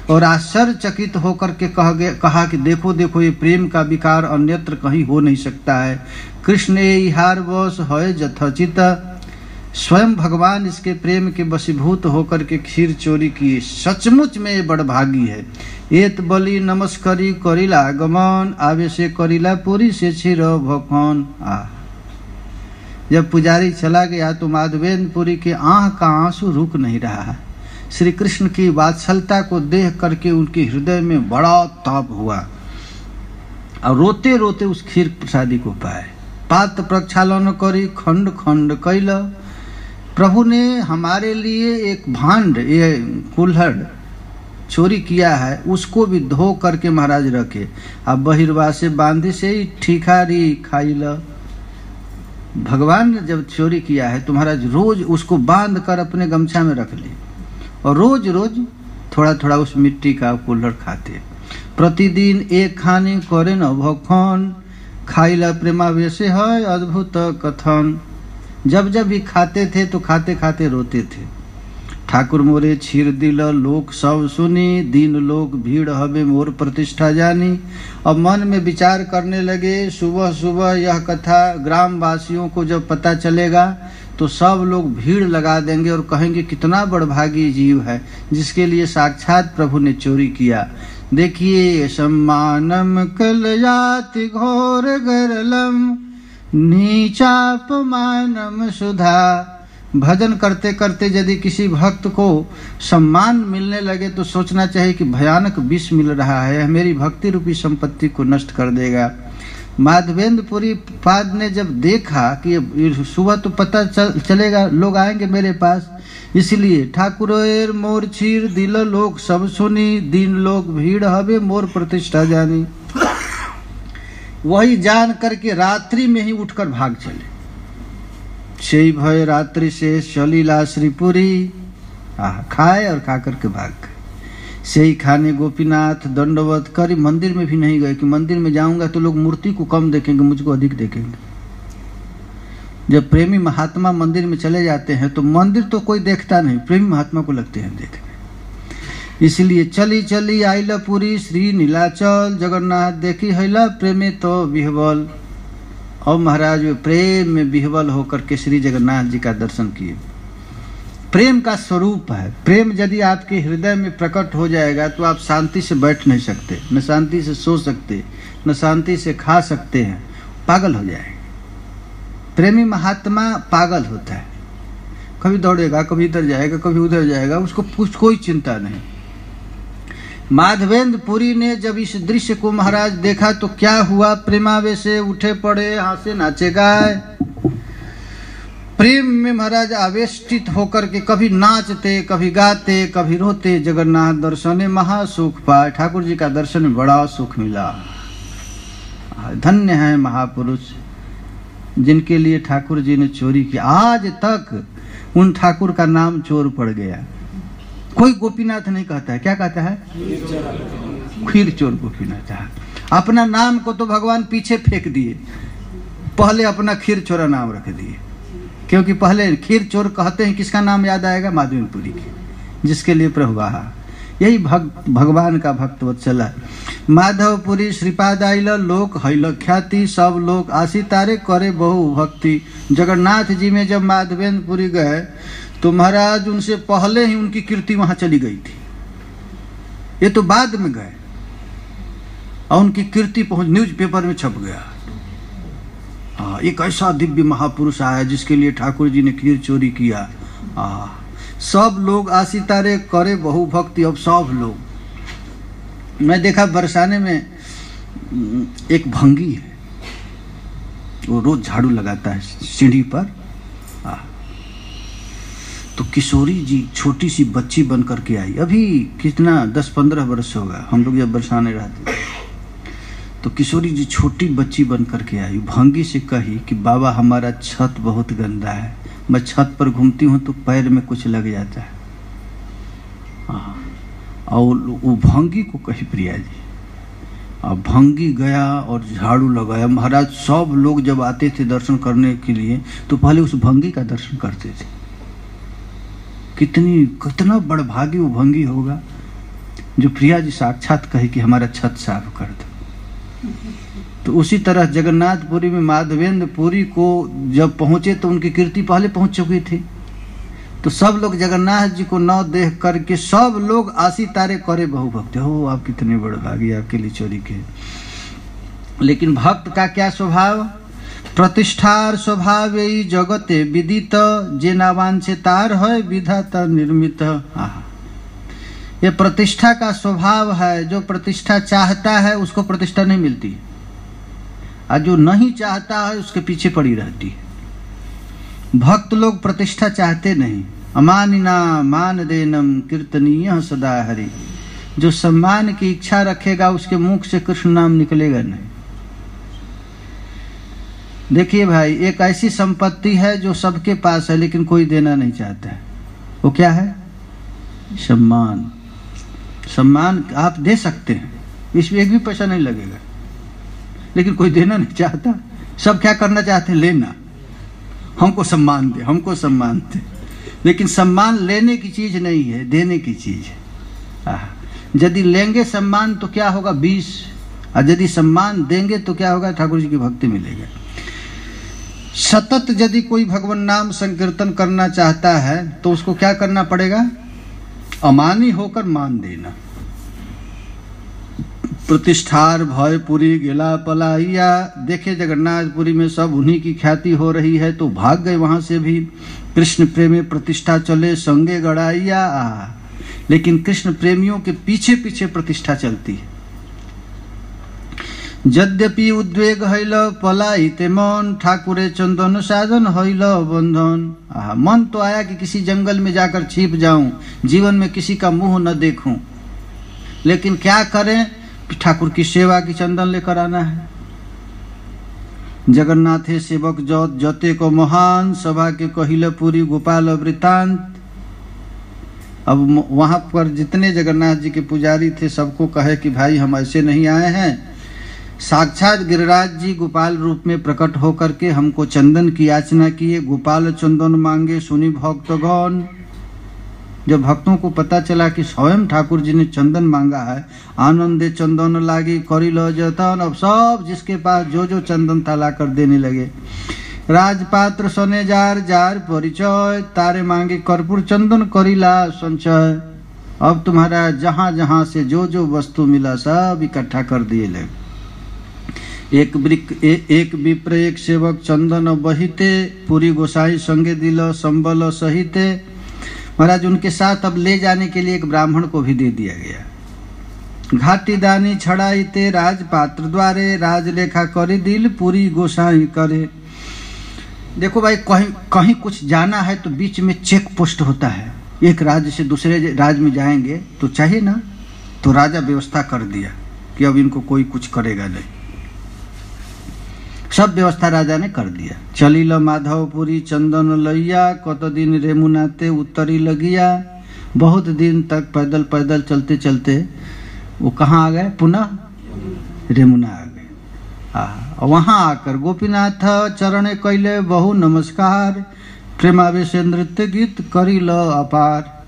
Speaker 1: और आश्चर्यचकित होकर के कहा कि देखो देखो, ये प्रेम का विकार अन्यत्र कहीं हो नहीं सकता है। कृष्ण इहार वश है जथोचित, स्वयं भगवान इसके प्रेम के वशीभूत होकर के खीर चोरी किए। सचमुच में ये बड़भागी है। एत बलि नमस्करी करिला गमन, आवे से करिला पुरी से क्षीर भखन। जब पुजारी चला गया तो माधवेंद्रपुरी के आंख का आंसू रुक नहीं रहा है। श्री कृष्ण की वात्सलता को देख करके उनके हृदय में बड़ा ताप हुआ और रोते रोते उस खीर प्रसादी को पाए। पात्र प्रक्षालन करी खंड खंड कैल। प्रभु ने हमारे लिए एक भांड, ये कुल्हड़ चोरी किया है, उसको भी धो करके महाराज रखे। अब बहिर्वा से बांधे से ही ठीखारी खाइल। भगवान ने जब चोरी किया है तो महाराज रोज उसको बांध कर अपने गमछा में रख ले और रोज रोज थोड़ा थोड़ा उस मिट्टी का कुल्हड़ खाते। प्रतिदिन एक खाने करे न भखन, खाइला प्रेमावेश है अद्भुत कथन। जब जब भी खाते थे तो खाते खाते रोते थे। ठाकुर मोरे छीर दिल लोक सब सुनी, दीन लोक भीड़ हवे मोर प्रतिष्ठा जानी। अब मन में विचार करने लगे, सुबह सुबह यह कथा ग्राम वासियों को जब पता चलेगा तो सब लोग भीड़ लगा देंगे और कहेंगे कितना बड़भागी जीव है जिसके लिए साक्षात प्रभु ने चोरी किया। देखिए सम्मानम कलयाति घोर गरलम, नीचापमानम सुधा। भजन करते करते यदि किसी भक्त को सम्मान मिलने लगे तो सोचना चाहिए कि भयानक विष मिल रहा है, मेरी भक्ति रूपी संपत्ति को नष्ट कर देगा। माधवेंद्रपुरी पाद ने जब देखा कि सुबह तो पता चलेगा, लोग आएंगे मेरे पास, इसलिए ठाकुर मोर छीर दिल लोक सब सुनी, दीन लोक भीड़ हवे मोर प्रतिष्ठा जानी। वही जान करके रात्रि में ही उठकर भाग चले। से भय रात्रि से चलीला श्रीपुरी। खाए और खा करके भाग गए। से ही खाने गोपीनाथ दंडवत करी। मंदिर में भी नहीं गए कि मंदिर में जाऊंगा तो लोग मूर्ति को कम देखेंगे, मुझको अधिक देखेंगे। जब प्रेमी महात्मा मंदिर में चले जाते हैं तो मंदिर तो कोई देखता नहीं, प्रेमी महात्मा को लगते हैं देखने। इसलिए चली चली आइला पुरी श्री नीलाचल, जगन्नाथ देखी हैला प्रेमे तो विह्वल। और महाराज प्रेम में विह्वल होकर के श्री जगन्नाथ जी का दर्शन किए। प्रेम का स्वरूप है। प्रेम यदि आपके हृदय में प्रकट हो जाएगा तो आप शांति से बैठ नहीं सकते, न शांति से सो सकते, न शांति से खा सकते हैं, पागल हो जाएंगे। प्रेमी महात्मा पागल होता है, कभी दौड़ेगा, कभी इधर जाएगा, कभी उधर जाएगा, उसको कोई चिंता नहीं। माधवेंद्रपुरी ने जब इस दृश्य को महाराज देखा तो क्या हुआ, प्रेमावेश से उठे पड़े, हासे नाचे गाए। प्रेम में महाराज आवेष्टित होकर के कभी नाचते, कभी गाते, कभी रोते। जगन्नाथ दर्शन महासुख पाए। ठाकुर जी का दर्शन में बड़ा सुख मिला। धन्य है महापुरुष जिनके लिए ठाकुर जी ने चोरी की। आज तक उन ठाकुर का नाम चोर पड़ गया। कोई गोपीनाथ नहीं कहता है, क्या कहता है? खीर चोर गोपीनाथ। अपना नाम को तो भगवान पीछे फेंक दिए, पहले अपना खीर चोरा नाम रख दिए। क्योंकि पहले खीर चोर कहते हैं, किसका नाम याद आएगा? माधवेंद्रपुरी की, जिसके लिए प्रभु आहा। यही भगवान का भक्त वत्सल है। माधवपुरी श्रीपाद आइल लोक हैल ख्याति, सब लोग आशी तारे करे बहु भक्ति। जगन्नाथ जी में जब माधवेंद्रपुरी गए तो महाराज उनसे पहले ही उनकी कीर्ति वहां चली गई थी। ये तो बाद में गए और उनकी कीर्ति पहुंच न्यूज़पेपर में छप गया। एक ऐसा दिव्य महापुरुष आया जिसके लिए ठाकुर जी ने खीर चोरी किया। सब लोग आशी तारे करे बहु भक्ति। अब सब लोग, मैं देखा बरसाने में एक भंगी है, वो रोज झाड़ू लगाता है सीढ़ी पर। तो किशोरी जी छोटी सी बच्ची बन करके आई, अभी कितना 10-15 वर्ष होगा, हम लोग जब बरसाने रहते। तो किशोरी जी छोटी बच्ची बन करके आई, भंगी से कही कि बाबा हमारा छत बहुत गंदा है, मैं छत पर घूमती हूँ तो पैर में कुछ लग जाता है। और वो भंगी को कही प्रिया जी। अब भंगी गया और झाड़ू लगाया। महाराज सब लोग जब आते थे दर्शन करने के लिए तो पहले उस भंगी का दर्शन करते थे। कितना बड़भागी वो भंगी होगा जो प्रिया जी साक्षात कहे कि हमारा छत साफ कर दो। तो उसी तरह जगन्नाथपुरी में माधवेंद्रपुरी को जब पहुंचे तो उनकी कीर्ति पहले पहुंच चुकी थी। तो सब लोग जगन्नाथ जी को न देख करके सब लोग आशी तारे करे बहु भक्त। हो आप कितने बड़भागी, आपके लिए चोरी के। लेकिन भक्त का क्या स्वभाव? प्रतिष्ठार स्वभाव यही जगते विदित, जे नावांचे तार है विधाता निर्मित। ये प्रतिष्ठा का स्वभाव है, जो प्रतिष्ठा चाहता है उसको प्रतिष्ठा नहीं मिलती, और जो नहीं चाहता है उसके पीछे पड़ी रहती है। भक्त लोग प्रतिष्ठा चाहते नहीं। अमानिना मान देनम कीर्तनीय सदा हरि। जो सम्मान की इच्छा रखेगा उसके मुख से कृष्ण नाम निकलेगा नहीं। देखिए भाई, एक ऐसी संपत्ति है जो सबके पास है लेकिन कोई देना नहीं चाहता है। वो क्या है? सम्मान। सम्मान आप दे सकते हैं, इसमें एक भी पैसा नहीं लगेगा, लेकिन कोई देना नहीं चाहता। सब क्या करना चाहते हैं? लेना। हमको सम्मान दे, हमको सम्मान दे। लेकिन सम्मान लेने की चीज नहीं है, देने की चीज है। यदि लेंगे सम्मान तो क्या होगा? 20। और यदि सम्मान देंगे तो क्या होगा? ठाकुर जी की भक्ति मिलेगा। सतत यदि कोई भगवान नाम संकीर्तन करना चाहता है तो उसको क्या करना पड़ेगा? अमानी होकर मान देना। प्रतिष्ठार भय पुरी गेला पलाइया। देखे जगन्नाथपुरी में सब उन्हीं की ख्याति हो रही है तो भाग गए वहां से भी। कृष्ण प्रेमी प्रतिष्ठा चले संगे गड़ाइया। लेकिन कृष्ण प्रेमियों के पीछे पीछे प्रतिष्ठा चलती है। यद्यपि उद्वेग हैल पलाइते मन, ठाकुरे चंदन साधन हैल बंधन। मन तो आया कि किसी जंगल में जाकर छिप जाऊं, जीवन में किसी का मुंह न देखूं, लेकिन क्या करें? ठाकुर की सेवा की चंदन लेकर आना है। जगन्नाथे सेवक जोत जोते को महान, सभा के कहिल पूरी गोपाल वृतांत। अब वहां पर जितने जगन्नाथ जी के पुजारी थे सबको कहे कि भाई हम ऐसे नहीं आए हैं, साक्षात गिरिराज जी गोपाल रूप में प्रकट होकर के हमको चंदन की याचना किए। गोपाल चंदन मांगे सुनी भक्तगण। जब भक्तों को पता चला कि स्वयं ठाकुर जी ने चंदन मांगा है, आनंदे चंदन लागी करी लो जतन। अब सब जिसके पास जो जो चंदन था लाकर देने लगे। राजपात्र सने जार जार परिचय, तारे मांगे कर्पूर चंदन करीला संचय। अब तुम्हारा जहां जहां से जो जो वस्तु मिला सब इकट्ठा कर दिए लगे। एक विप्र एक सेवक चंदन बहिते, पूरी गोसाई संगे दिल संबल सहिते। महाराज उनके साथ अब ले जाने के लिए एक ब्राह्मण को भी दे दिया गया। घाटी दानी छड़ाईते राजपात्र द्वारे, राजलेखा करे दिल पूरी गोसाई करे। देखो भाई, कहीं कुछ जाना है तो बीच में चेक पोस्ट होता है। एक राज्य से दूसरे राज्य में जाएंगे तो चाहिए ना, तो राजा व्यवस्था कर दिया कि अब इनको कोई कुछ करेगा नहीं। सब व्यवस्था राजा ने कर दिया। चलिल माधवपुरी चंदन लैया, कत दिन रेमुनाते उत्तरी लगिया। बहुत दिन तक पैदल पैदल चलते चलते वो कहाँ आ गए? पुनः रेमुना आ गए। वहां आकर गोपीनाथ चरण कैले बहु नमस्कार, प्रेमावेश नृत्य गीत करिल अपार।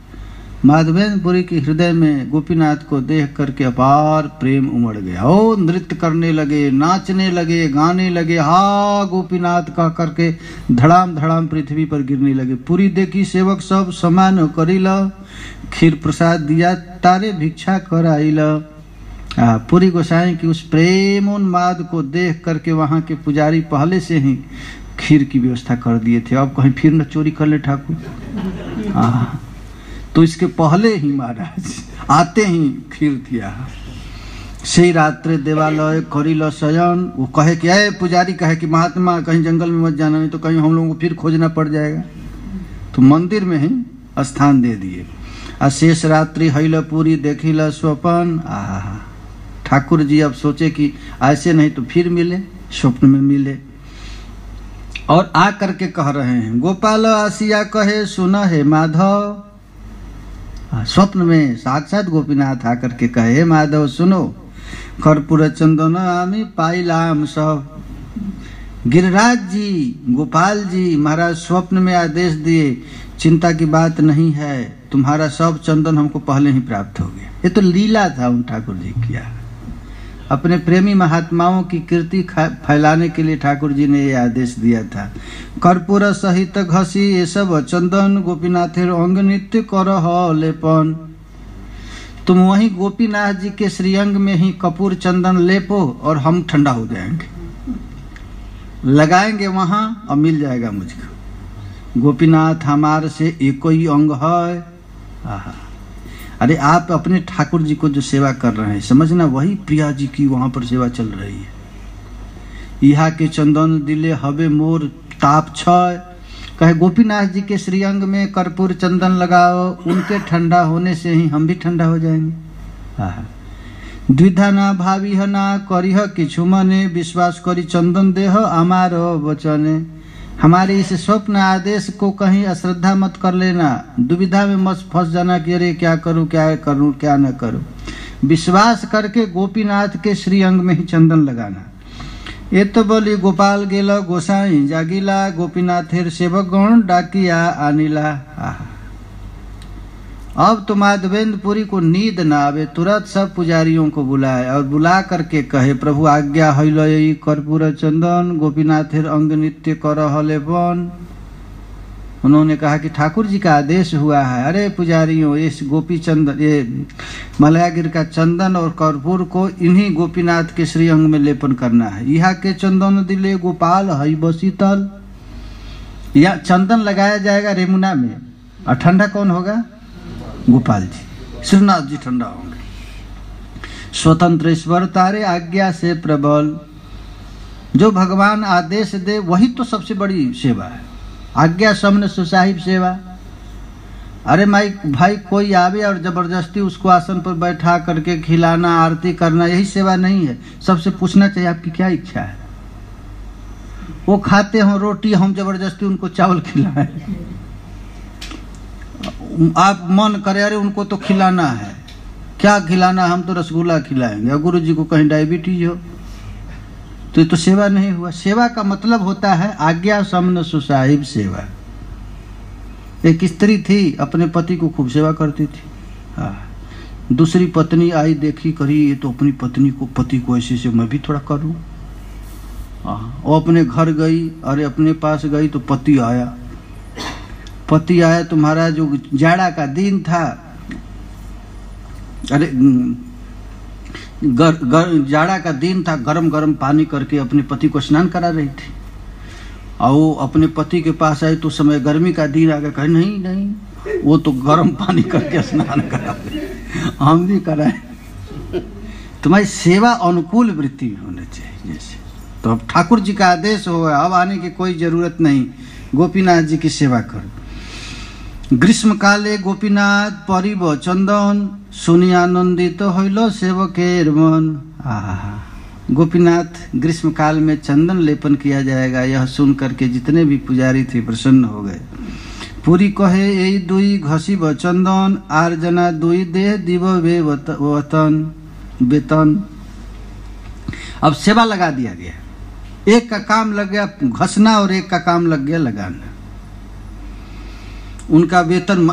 Speaker 1: माधवेंद्रपुरी के हृदय में गोपीनाथ को देख करके अपार प्रेम उमड़ गया। ओ नृत्य करने लगे, नाचने लगे, गाने लगे, हा गोपीनाथ कह करके धड़ाम धड़ाम पृथ्वी पर गिरने लगे। पूरी देखी सेवक सब समान करिल, खीर प्रसाद दिया तारे भिक्षा कराइल। पूरी गोसाई की उस प्रेमोन्माद को देख करके वहां के पुजारी पहले से ही खीर की व्यवस्था कर दिए थे। अब कहीं फिर न चोरी कर ले ठाकुर। तो इसके पहले ही महाराज आते ही खीर किया। से रात्रे देवालय करिल शयन। वो कहे कि अरे पुजारी कहे कि महात्मा कहीं जंगल में मत जाना, नहीं तो कहीं हम लोगों को फिर खोजना पड़ जाएगा। तो मंदिर में ही स्थान दे दिए। शेष रात्रि हैल पूरी देखिल स्वपन। ठाकुर जी अब सोचे कि ऐसे नहीं तो फिर मिले, स्वप्न में मिले और आ करके कह रहे हैं, गोपाल आसिया कहे सुना है माधव। स्वप्न में साक्षात गोपीनाथ आकर के कहे, माधव सुनो, कर्पूर चंदन आमी पाइलाम सब। गिरिराज जी, गोपाल जी महाराज स्वप्न में आदेश दिए, चिंता की बात नहीं है, तुम्हारा सब चंदन हमको पहले ही प्राप्त हो गया। ये तो लीला था उन ठाकुर जी किया। अपने प्रेमी महात्माओं की कीर्ति फैलाने के लिए ठाकुर जी ने ये आदेश दिया था। कर्पूर सहित घसी ये सब चंदन, गोपीनाथेर अंग नित्य करह लेपन। तुम वही गोपीनाथ जी के श्रीअंग में ही कपूर चंदन लेपो और हम ठंडा हो जाएंगे। लगाएंगे वहां और मिल जाएगा मुझको। गोपीनाथ हमारे से एको ही अंग है। आहा, अरे आप अपने ठाकुर जी को जो सेवा कर रहे हैं, समझना वही प्रिया जी की वहां पर सेवा चल रही है। यहाँ के चंदन दिले हवे मोर ताप छय, कहे गोपीनाथ जी के श्रीअंग में कर्पूर चंदन लगाओ, उनके ठंडा होने से ही हम भी ठंडा हो जाएंगे। आहा, द्विधा ना भावी ना करिह किछु मने, विश्वास करी चंदन देह हमारो वचने। हमारे इस स्वप्न आदेश को कहीं अश्रद्धा मत कर लेना, दुविधा में मत फंस जाना कि अरे क्या करूं क्या न करूं। विश्वास करके गोपीनाथ के श्रीअंग में ही चंदन लगाना। ये तो बोली गोपाल गेला गोसाई जागिला, गोपीनाथेर सेवक गण डाकिया आनिला। आहा, अब तो माधवेंद्रपुरी को नींद न आवे, तुरंत सब पुजारियों को बुलाए और बुला करके कहे प्रभु आज्ञा हई कर्पूर चंदन, गोपीनाथेर अंग नित्य कर हले बन। उन्होंने कहा कि ठाकुर जी का आदेश हुआ है, अरे पुजारियों इस गोपी चंदन, ये मलयागिर का चंदन और कर्पूर को इन्हीं गोपीनाथ के श्री अंग में लेपन करना है। यहाँ के चंदन दिले गोपाल हई बसीतल, या चंदन लगाया जाएगा रेमुना में और ठंडा कौन होगा? गोपाल जी, श्रीनाथ जी ठंडा होंगे। स्वतंत्र ईश्वर तारे आज्ञा से प्रबल, जो भगवान आदेश दे वही तो सबसे बड़ी सेवा है। आज्ञा समन सुसाहिब सेवा। अरे भाई कोई आवे और जबरदस्ती उसको आसन पर बैठा करके खिलाना, आरती करना, यही सेवा नहीं है। सबसे पूछना चाहिए आपकी क्या इच्छा है। वो खाते हो रोटी, हम जबरदस्ती उनको चावल खिलाएं। आप मन करे अरे उनको तो खिलाना है, क्या खिलाना, हम तो रसगुल्ला खिलाएंगे, और गुरु जी को कहीं डायबिटीज हो तो ये तो सेवा नहीं हुआ। सेवा का मतलब होता है आज्ञा समन सुसाहिब सेवा। एक स्त्री थी, अपने पति को खूब सेवा करती थी। दूसरी पत्नी आई, देखी करी ये तो अपनी पति को ऐसे से मैं भी थोड़ा करूं। वो अपने घर गई, अरे अपने पास गई तो पति आया तुम्हारा जो जाड़ा का दिन था, अरे जाड़ा का दिन था, गरम गरम पानी करके अपने पति को स्नान करा रही थी। और वो अपने पति के पास आई तो समय गर्मी का दिन आ गया, कहे नहीं वो तो गरम पानी करके स्नान करा रहे, हम भी कराए। तुम्हारी सेवा अनुकूल वृत्ति में होनी चाहिए। जैसे तो अब ठाकुर जी का आदेश हो, अब आने की कोई जरूरत नहीं, गोपीनाथ जी की सेवा करो। ग्रीष्म काले गोपीनाथ परिब चंदन, सुनी आनंदित तो होइलो सेवकेर मन। गोपीनाथ ग्रीष्म काल में चंदन लेपन किया जाएगा, यह सुन करके जितने भी पुजारी थे प्रसन्न हो गए। पूरी कहे यही दुई घसी व चंदन, आर जना दुई देह दिव वे वतन वेतन। अब सेवा लगा दिया गया, एक का काम लग गया घसना और एक का काम लग गया लगाना। उनका वेतन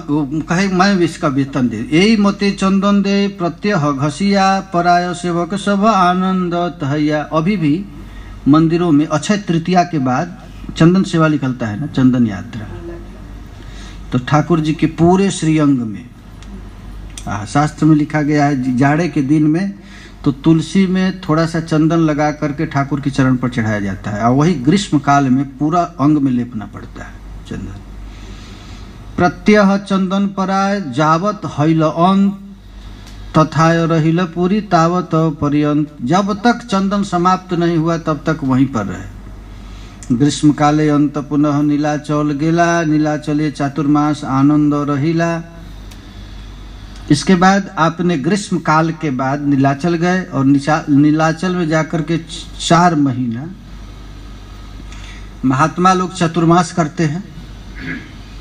Speaker 1: कहे मैं इसका वेतन दे, यही मते चंदन दे प्रत्यह घसिया, पराय सेवक सब आनंद तहैया। अभी भी मंदिरों में अक्षय तृतीया के बाद चंदन सेवा निकलता है ना, चंदन यात्रा। तो ठाकुर जी के पूरे श्रीअंग में शास्त्र में लिखा गया है, जाड़े के दिन में तो तुलसी में थोड़ा सा चंदन लगा करके ठाकुर के चरण पर चढ़ाया जाता है, और वही ग्रीष्म काल में पूरा अंग में लेपना पड़ता है चंदन। प्रत्यह चंदन पराय जावत हैल अंत, तथाय रहिल पूरी तावत पर्यंत। जब तक चंदन समाप्त नहीं हुआ तब तक वहीं पर रहे। ग्रीष्म काले अंत पुनः नीलाचल गेला, नीलाचले चातुर्मास आनंद रहिला। इसके बाद आपने ग्रीष्म काल के बाद नीलाचल गए, और नीलाचल में जाकर के 4 महीना महात्मा लोग चतुर्मास करते हैं,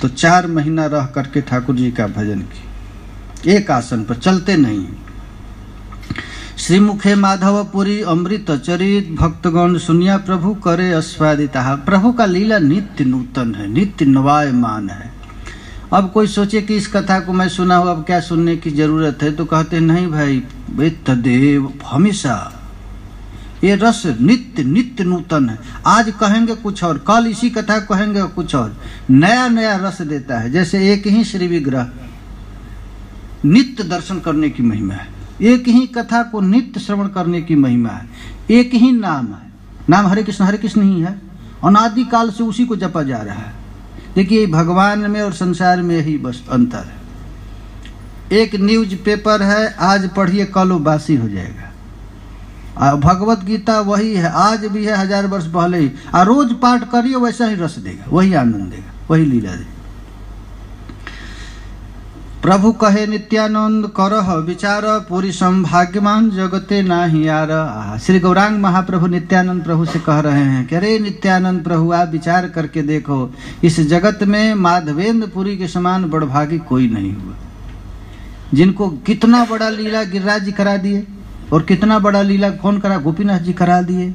Speaker 1: तो 4 महीना रह करके ठाकुर जी का भजन की, एक आसन पर चलते नहीं। श्रीमुखे माधवपुरी अमृत चरित, भक्तगण सुनिया प्रभु करे अस्वादिता। प्रभु का लीला नित्य नूतन है, नित्य नवायमान है। अब कोई सोचे कि इस कथा को मैं सुना हूं, अब क्या सुनने की जरूरत है, तो कहते नहीं भाई, वे तदेव हमेशा ये रस नित्य नित्य नूतन है। आज कहेंगे कुछ और, कल इसी कथा कहेंगे कुछ और, नया नया रस देता है। जैसे एक ही श्री विग्रह नित्य दर्शन करने की महिमा है, एक ही कथा को नित्य श्रवण करने की महिमा है, एक ही नाम है। नाम हरे कृष्ण ही है, अनादि काल से उसी को जपा जा रहा है। देखिए भगवान में और संसार में यही बस अंतर है। एक न्यूज़पेपर है, आज पढ़िए कल वो बासी हो जाएगा। भगवत गीता वही है, आज भी है, 1000 वर्ष पहले ही, और रोज पाठ करिए वैसा ही रस देगा, वही आनंद देगा, वही लीला देगा। प्रभु कहे नित्यानंद करह विचार, पूरी संभाग्यमान जगते नाही यार। श्री गौरांग महाप्रभु नित्यानंद प्रभु से कह रहे हैं कि अरे नित्यानंद प्रभु आप विचार करके देखो, इस जगत में माधवेंद्र पुरी के समान बड़भागी कोई नहीं हुआ, जिनको कितना बड़ा लीला गिरिराज जी करा दिए और कितना बड़ा लीला कौन करा, गोपीनाथ जी करा दिए।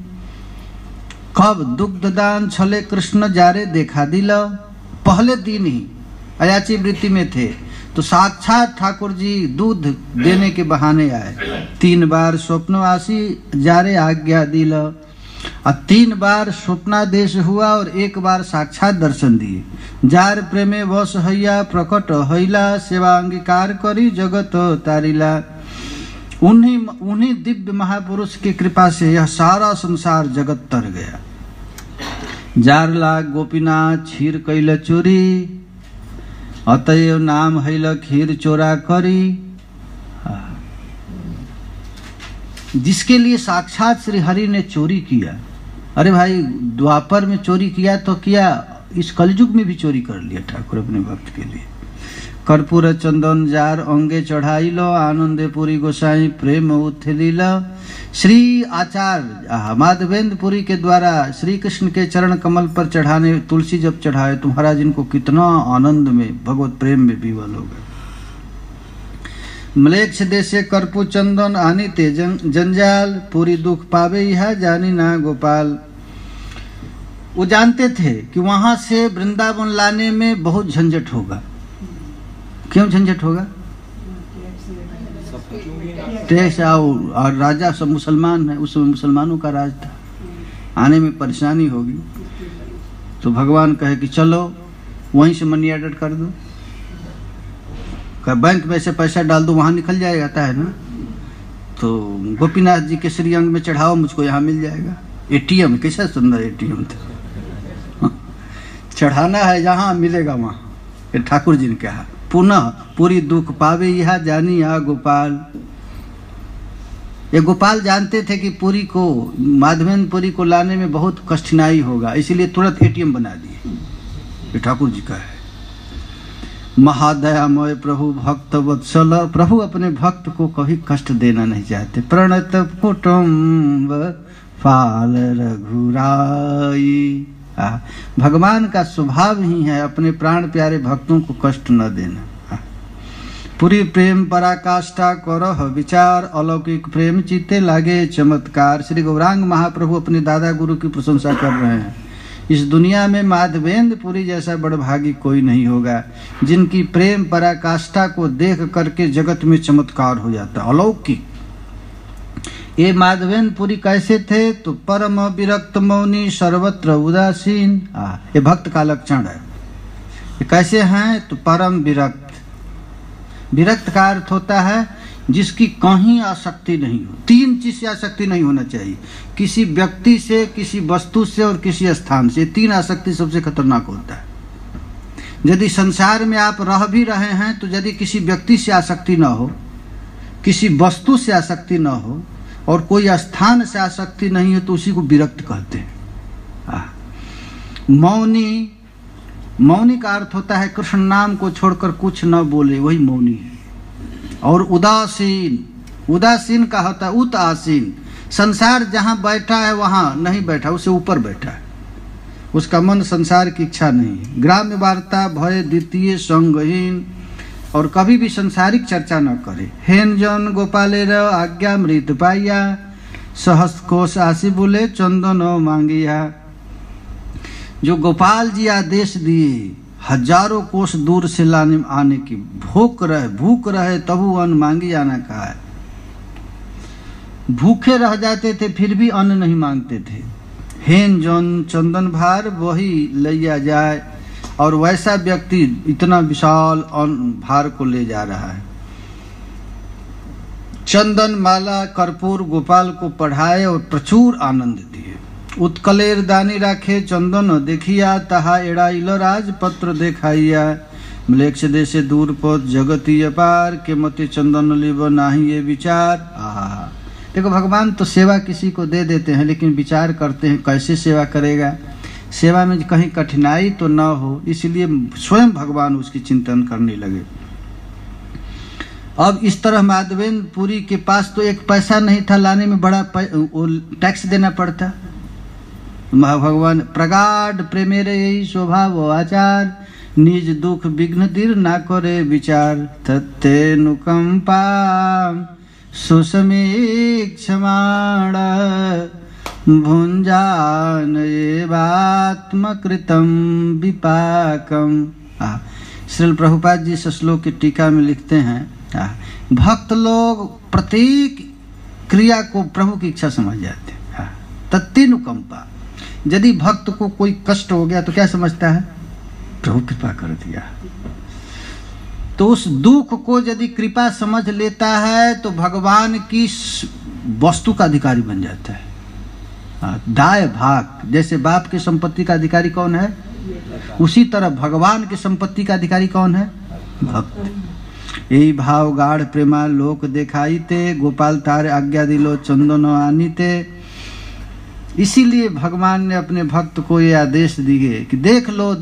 Speaker 1: कब दुग्धदान छले कृष्ण जारे देखा दिला, पहले दिन ही अयाची वृत्ति में थे तो साक्षात ठाकुर जी दूध देने के बहाने आए। 3 बार स्वप्नवासी जारे आज्ञा दिला, और 3 बार स्वप्नादेश हुआ और 1 बार साक्षात दर्शन दिए। जार प्रेमे वश हैया प्रकट हैला, सेवा अंगीकार करी जगत तारिला। उन्हीं दिव्य महापुरुष की कृपा से यह सारा संसार जगत तर गया। जार लाग गोपीनाथ क्षीर कैल चोरी, अतएव नाम हैल खीर चोरा करी। जिसके लिए साक्षात श्री हरि ने चोरी किया। अरे भाई द्वापर में चोरी किया तो किया, इस कलयुग में भी चोरी कर लिया ठाकुर अपने भक्त के लिए। कर्पूर चंदन जार अंगे चढ़ाई लो, आनंदे पुरी गोसाई प्रेम उथलीला। श्री आचार्य माधवेंद्र पुरी के द्वारा श्री कृष्ण के चरण कमल पर चढ़ाने तुलसी जब चढ़ाए तो महाराज इनको कितना आनंद में भगवत प्रेम में विवल हो गए। मलेक्ष देशे कर्पू चंदन आनी ते जंजाल, पूरी दुख पावे यह जानी ना गोपाल। वो जानते थे कि वहां से वृंदावन लाने में बहुत झंझट होगा। क्यों झंझट होगा? टैक्स और राजा सब मुसलमान है, उस समय मुसलमानों का राज था, आने में परेशानी होगी। तो भगवान कहे कि चलो वहीं से मनी ऑर्डर कर दो, बैंक में से पैसा डाल दो, वहां निकल जाएगा है ना। तो गोपीनाथ जी के श्रीअंग में चढ़ाओ, मुझको यहाँ मिल जाएगा। एटीएम कैसा सुंदर एटीएम था, चढ़ाना है जहाँ मिलेगा वहाँ। ठाकुर जी ने कहा पुनः पूरी दुख पावे यह जानी या गोपाल। ये गोपाल जानते थे कि पुरी को माधवेंद्र पुरी को लाने में बहुत कठिनाई होगा, इसीलिए तुरंत एटीएम बना दिए। ये ठाकुर जी का है। महादयामय प्रभु भक्त वत्सल, प्रभु अपने भक्त को कभी कष्ट देना नहीं चाहते। प्रणत कुटुंब फाल रघुराई। भगवान का स्वभाव ही है अपने प्राण प्यारे भक्तों को कष्ट न देना। पूरी प्रेम पराकाष्ठा करह विचार, अलौकिक प्रेम चित्ते लागे चमत्कार। श्री गौरांग महाप्रभु अपने दादा गुरु की प्रशंसा कर रहे हैं। इस दुनिया में माधवेंद्र पुरी जैसा बड़भागी कोई नहीं होगा, जिनकी प्रेम पराकाष्ठा को देख करके जगत में चमत्कार हो जाता, अलौकिक। ये माधवेंद्र पुरी कैसे थे? तो परम विरक्त मौनी सर्वत्र उदासीन। ये भक्त का लक्षण है। ये कैसे हैं? तो परम विरक्त। विरक्त का अर्थ होता है जिसकी कहीं आसक्ति नहीं हो। 3 चीज से आसक्ति नहीं होना चाहिए, किसी व्यक्ति से, किसी वस्तु से और किसी स्थान से। 3 आसक्ति सबसे खतरनाक होता है। यदि संसार में आप रह भी रहे हैं तो यदि किसी व्यक्ति से आसक्ति न हो, किसी वस्तु से आसक्ति न हो और कोई स्थान से आसक्ति नहीं हो तो उसी को विरक्त कहते हैं। मौनी, मौनी का अर्थ होता है कृष्ण नाम को छोड़कर कुछ न बोले, वही मौनी है। और उदासीन, उदासीन का होता है उत आसीन, संसार जहाँ बैठा है वहाँ नहीं बैठा, उससे ऊपर बैठा है, उसका मन संसार की इच्छा नहीं। ग्राम्य वार्ता भय द्वितीय संगहीन, और कभी भी संसारिक चर्चा न करे। हेन जन गोपालेर आज्ञा मृत पाइया, सहस्त्र कोश आशी बोले चंदन मांगिया। जो गोपाल जी आदेश दिए हजारों कोस दूर से लाने आने की, भूख रहे तबु अन्न मांगी जाना कहा है। भूखे रह जाते थे फिर भी अन्न नहीं मांगते थे। हेन जन चंदन भार वही लिया जाए, और वैसा व्यक्ति इतना विशाल भार को ले जा रहा है। चंदन माला कर्पूर गोपाल को पढ़ाए और प्रचुर आनंद दिए। उत्कलेर दानी राखे चंदन देखिया ताहा एड़ाइल राजपत्र देखाइया म्लेच्छ देशे दूर पथ जगती अपार के मते चंदन लिब नाही ये विचार। आहा, देखो भगवान तो सेवा किसी को दे देते हैं लेकिन विचार करते हैं कैसे सेवा करेगा, सेवा में कहीं कठिनाई तो न हो, इसलिए स्वयं भगवान उसकी चिंतन करने लगे। अब इस तरह माधवेंद्र पुरी के पास तो एक पैसा नहीं था, लाने में बड़ा टैक्स देना पड़ता। भगवान प्रगाढ़ प्रेमेरे यही स्वभाव आचार निज दुख विघ्न दीर ना करे विचार तत्ते नुकंपा सुसमीक्षमाण भुंजान एवात्मकृतं विपाकम। श्रील प्रभुपाद जी इस श्लोक की टीका में लिखते हैं, भक्त लोग प्रत्येक क्रिया को प्रभु की इच्छा समझ जाते हैं। तत्तेनुकंपा, यदि भक्त को कोई कष्ट हो गया तो क्या समझता है, प्रभु कृपा कर दिया। तो उस दुख को यदि कृपा समझ लेता है तो भगवान की वस्तु का अधिकारी बन जाता है। दाय भाग, जैसे बाप की संपत्ति का अधिकारी कौन है, उसी तरह भगवान की संपत्ति का अधिकारी कौन है, भक्त। यही भाव गाढ़ प्रेमा लोक देखाई ते गोपाल तारे आज्ञा दिलो चंदन आनीते। इसीलिए भगवान ने अपने भक्त को ये आदेश दिए कि देख लो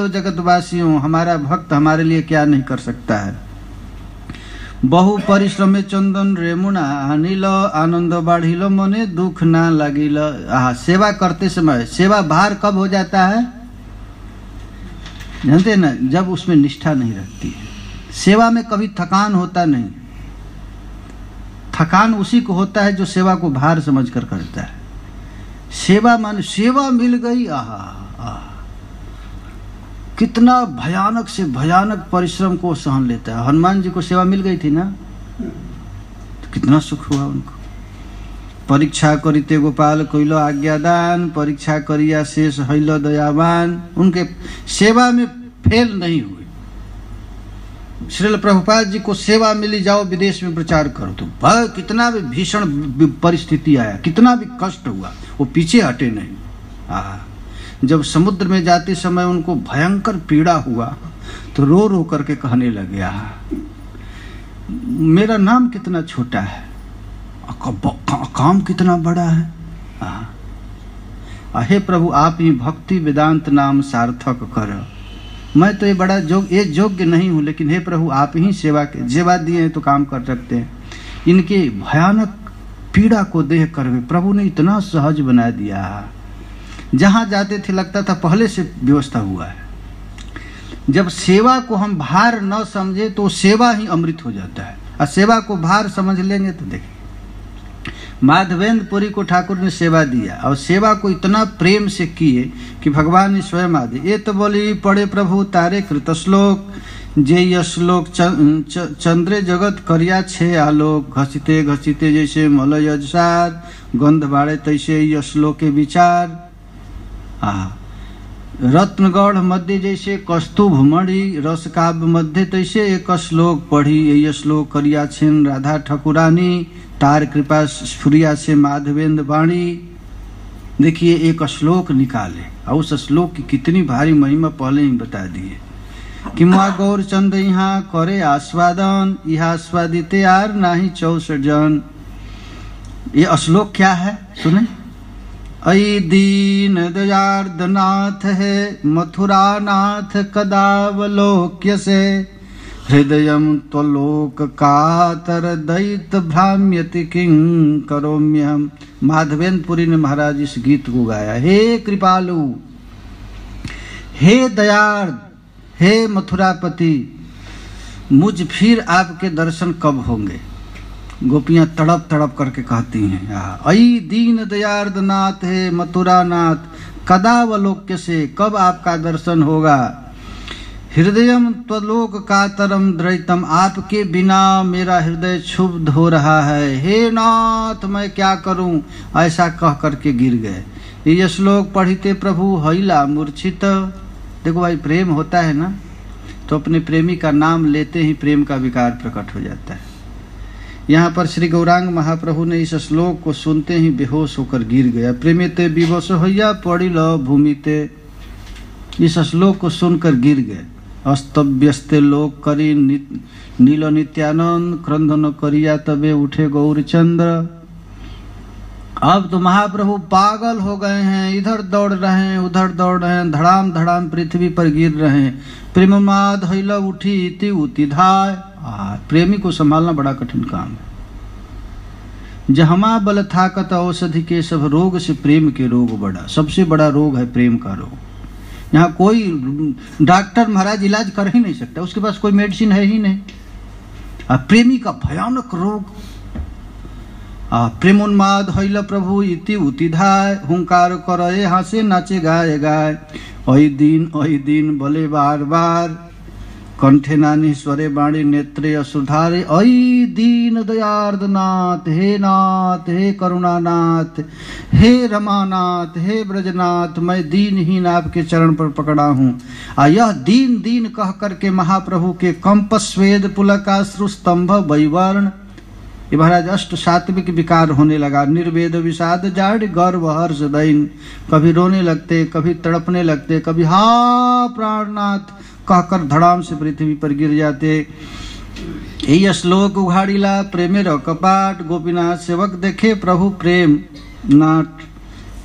Speaker 1: जगतवासियों, हमारा भक्त हमारे लिए क्या नहीं कर सकता है। बहु परिश्रमे चंदन रेमुना आनिलो आनंद बाढ़िलो मने दुख ना लागिलो। सेवा करते समय सेवा भार कब हो जाता है, जानते ना, जब उसमें निष्ठा नहीं रहती है। सेवा में कभी थकान होता नहीं, थकान उसी को होता है जो सेवा को भार समझकर करता है। सेवा मान सेवा मिल गई, कितना भयानक से भयानक परिश्रम को सहन लेता है। हनुमान जी को सेवा मिल गई थी ना, तो कितना सुख हुआ उनको। परीक्षा करिते गोपाल कोइलो आज्ञादान परीक्षा करिया शेष हइलो दयावान। उनके सेवा में फेल नहीं हुए। श्रील प्रभुपाद जी को सेवा मिली, जाओ विदेश में प्रचार करो, तो भाई कितना भी भीषण परिस्थिति आया, कितना भी कष्ट हुआ, वो पीछे हटे नहीं। जब समुद्र में जाते समय उनको भयंकर पीड़ा हुआ तो रो रो करके कहने लगे, मेरा नाम कितना छोटा है, काम कितना बड़ा है। हे प्रभु, आप ही भक्ति वेदांत नाम सार्थक कर। मैं तो ये बड़ा योग्य नहीं हूँ, लेकिन हे प्रभु आप ही सेवा दिए हैं तो काम कर सकते हैं। इनके भयानक पीड़ा को देख कर प्रभु ने इतना सहज बना दिया, जहाँ जाते थे लगता था पहले से व्यवस्था हुआ है। जब सेवा को हम भार न समझे तो सेवा ही अमृत हो जाता है, और सेवा को भार समझ लेंगे तो देखिए माधवेंद्र पुरी को ठाकुर ने सेवा दिया, और सेवा को इतना प्रेम से किए कि भगवान ने स्वयं आदि ये तो बोली पढ़े प्रभु तारे कृत श्लोक जे यश्लोक चंद्रे जगत करिया छे आलोक घसीते घसीते जैसे मलय अजसार गंध बाड़े तैसे यश्लोके विचार। रत्नगढ़ मध्य जैसे कस्तुभ मणि रस काव्य मध्य तैसे एक श्लोक पढ़ी ये श्लोक करिया छेन राधा ठकुरानी तार कृपा स्फुरिया से माधवेंद्र वाणी। देखिए एक श्लोक निकाले, और उस श्लोक की कितनी भारी महिमा पहले ही बता दिए कि माँ गौर चंद यहाँ करे आस्वादन यहाँ आस्वादित यार नाही 64 जन। ये श्लोक क्या है सुने, अई दीन दयार्दनाथ है मथुरा नाथ कदावलोक्य से हृदयम त्वलोक कातर दैत भ्राम्यति किं करोम्यहम। माधवेंद्र पुरी ने महाराज इस गीत को गाया, हे कृपालु, हे दयार्द, हे मथुरापति, मुझ फिर आपके दर्शन कब होंगे। गोपियां तड़प तड़प करके कहती हैं, अई दीन दयार्द नाथ है मथुरा नाथ कदावलोक्य से, कब आपका दर्शन होगा। हृदयम त्वलोक कातरम द्रैतम, आपके बिना मेरा हृदय क्षुब्ध हो रहा है। हे नाथ मैं क्या करूं, ऐसा कह करके गिर गए। ये श्लोक पढ़ते प्रभु हईला मूर्छित। देखो भाई प्रेम होता है ना, तो अपने प्रेमी का नाम लेते ही प्रेम का विकार प्रकट हो जाता है। यहाँ पर श्री गौरांग महाप्रभु ने इस श्लोक को सुनते ही बेहोश होकर गिर गया। प्रेमिते विवश होइया पड़ी ल भूमिते, इस श्लोक को सुनकर गिर गए। अस्तव्यस्ते लोक करी नील नित्यानंद, क्रंदन करिया तबे उठे गौरचंद्र। अब तो महाप्रभु पागल हो गए हैं, इधर दौड़ रहे हैं उधर दौड़ रहे हैं, धड़ाम धड़ाम पृथ्वी पर गिर रहे हैं। प्रेममाद हैला उठी इति उतिधाय। प्रेमी को संभालना बड़ा कठिन काम है। जहमा बल थाकत औषधि के सब रोग से प्रेम के रोग बड़ा, सबसे बड़ा रोग है प्रेम का रोग। यहाँ कोई डॉक्टर महाराज इलाज कर ही नहीं सकता, उसके पास कोई मेडिसिन है ही नहीं। प्रेमी का भयानक रोग। प्रेमोन्माद हैल प्रभु इति उतिधाय, हुंकार करे हासे नाचे गाए गाय। ओई दिन बोले बार बार, कंठे नानी स्वरे बाणी नेत्रे असुधारे। ओई दीन दयार्द नाथ, हे करुणानाथ, हे रमानाथ, हे ब्रजनाथ, मैं दीनहीन आपके चरण पर पकड़ा हूँ। यह दीन दीन कह करके महाप्रभु के कंपस्वेद पुलकाश्रु स्तंभ वैवर्ण, ये महाराज अष्ट सात्विक विकार होने लगा। निर्वेद विषाद जाड़ गर्व हर्ष दैन, कभी रोने लगते, कभी तड़पने लगते, कभी हा प्राणनाथ कहकर धड़ाम से पृथ्वी पर गिर जाते। यही श्लोक उघाड़ीला प्रेमेर कपाट, गोपीनाथ सेवक देखे प्रभु प्रेम नाट।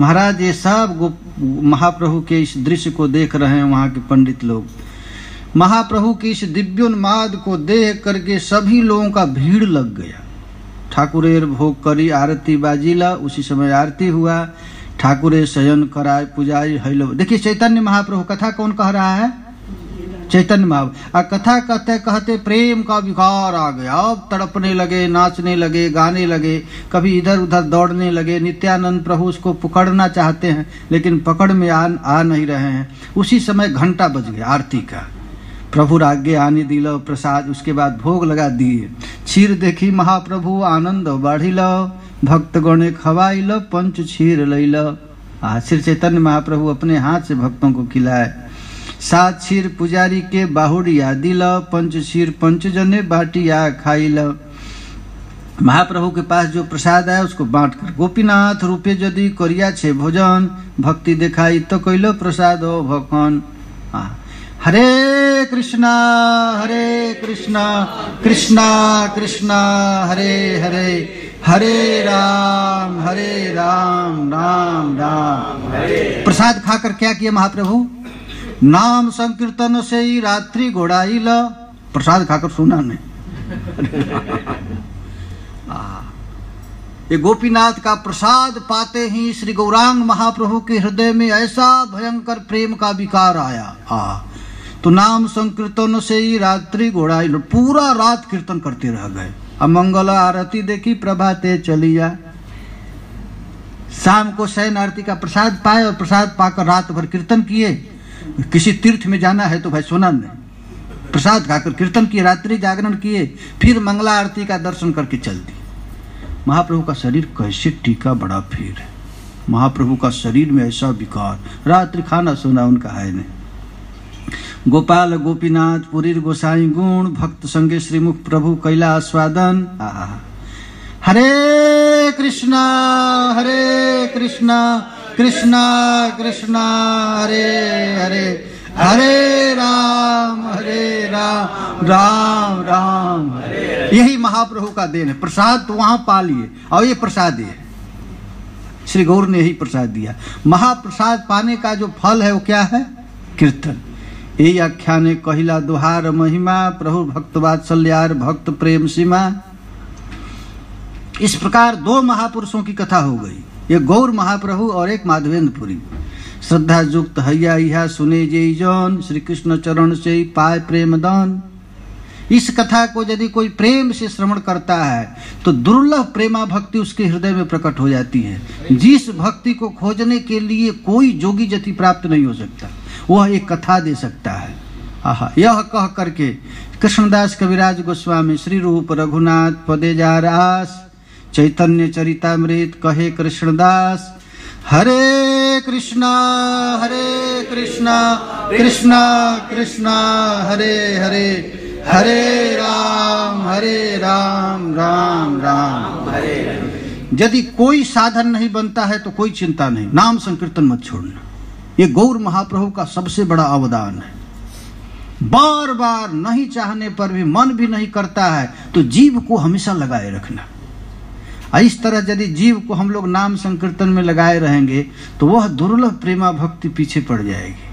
Speaker 1: महाराज ये सब महाप्रभु के इस दृश्य को देख रहे हैं वहां के पंडित लोग। महाप्रभु की इस दिव्योन्माद को देख करके सभी लोगों का भीड़ लग गया। ठाकुरेर भोग करी आरती बाजीला, उसी समय आरती हुआ। ठाकुरे शयन कराय पुजाई हैलो। देखिए चैतन्य महाप्रभु, कथा कौन कह रहा है? चैतन्य महाप्रभु। कथा कहते कहते प्रेम का विकार आ गया। अब तड़पने लगे, नाचने लगे, गाने लगे, कभी इधर उधर दौड़ने लगे। नित्यानंद प्रभु उसको पकड़ना चाहते हैं लेकिन पकड़ में आ नहीं रहे हैं। उसी समय घंटा बज गया आरती का। प्रभु आगे आने दिल प्रसाद, उसके बाद भोग लगा दिए। क्षीर देखी महाप्रभु आनंद बाढ़िल, भक्त गणे खवाइल पंच क्षीर लैल। श्री चैतन्य महाप्रभु अपने हाथ से भक्तों को खिलाए। 7 क्षीर पुजारी के बाहुड़िया दिल, पंच क्षीर पंच जने बाटिया खाइल। महाप्रभु के पास जो प्रसाद है उसको बांट कर, गोपीनाथ रूपे यदि करिया छे भोजन, भक्ति दिखाई तो कैलो प्रसाद हो भगवान। हरे कृष्णा कृष्णा कृष्णा हरे हरे, हरे राम राम राम हरे। प्रसाद खाकर क्या किया महाप्रभु? नाम संकीर्तन से ही रात्रि घोड़ाइल। प्रसाद खाकर सुना नहीं। ये गोपीनाथ का प्रसाद पाते ही श्री गौरांग महाप्रभु के हृदय में ऐसा भयंकर प्रेम का विकार आया। तो नाम संकीर्तन से ही रात्रि घोड़ाई, पूरा रात कीर्तन करते रह गए। अमंगल आरती देखी प्रभाते चलिया। शाम को शयन आरती का प्रसाद पाए और प्रसाद पाकर रात भर कीर्तन किए। किसी तीर्थ में जाना है तो भाई सुना नहीं, प्रसाद खाकर कीर्तन किए, रात्रि जागरण किए, फिर मंगला आरती का दर्शन करके चल दी। महाप्रभु का शरीर कैसे टीका बड़ा फिर है। महाप्रभु का शरीर में ऐसा विकार, रात्रि खाना सोना उनका है नहीं। गोपाल गोपीनाथ पुरीर गोसाई गुण, भक्त संगे श्रीमुख प्रभु कैला आस्वादन। हरे कृष्णा कृष्णा कृष्णा हरे हरे, हरे राम राम राम हरे। यही महाप्रभु का देन है। प्रसाद तो वहां पा लिए और ये प्रसाद है, श्री गौर ने यही प्रसाद दिया। महाप्रसाद पाने का जो फल है वो क्या है? कीर्तन। यही आख्याने कहिला दुहार महिमा, प्रभु भक्त वात्सल्यार भक्त प्रेम सीमा। इस प्रकार 2 महापुरुषों की कथा हो गई, एक गौर महाप्रभु और एक माधवेंद्रपुरी। श्रद्धा युक्त हैया इहा सुने जय जन, श्री कृष्ण चरण से पाए प्रेम दान। इस कथा को यदि कोई प्रेम से श्रवण करता है तो दुर्लभ प्रेमा भक्ति उसके हृदय में प्रकट हो जाती है, जिस भक्ति को खोजने के लिए कोई जोगी जति प्राप्त नहीं हो सकता, वह एक कथा दे सकता है। यह कह करके कृष्णदास कविराज गोस्वामी श्री रूप रघुनाथ पदे जा रास, चैतन्य चरितामृत कहे कृष्णदास। हरे कृष्णा कृष्णा कृष्णा हरे हरे, हरे राम राम राम हरे हरे। यदि कोई साधन नहीं बनता है तो कोई चिंता नहीं, नाम संकीर्तन मत छोड़ना। ये गौर महाप्रभु का सबसे बड़ा अवदान है। बार बार नहीं चाहने पर भी, मन भी नहीं करता है तो जीव को हमेशा लगाए रखना। इस तरह यदि जीव को हम लोग नाम संकीर्तन में लगाए रहेंगे तो वह दुर्लभ प्रेमा भक्ति पीछे पड़ जाएगी।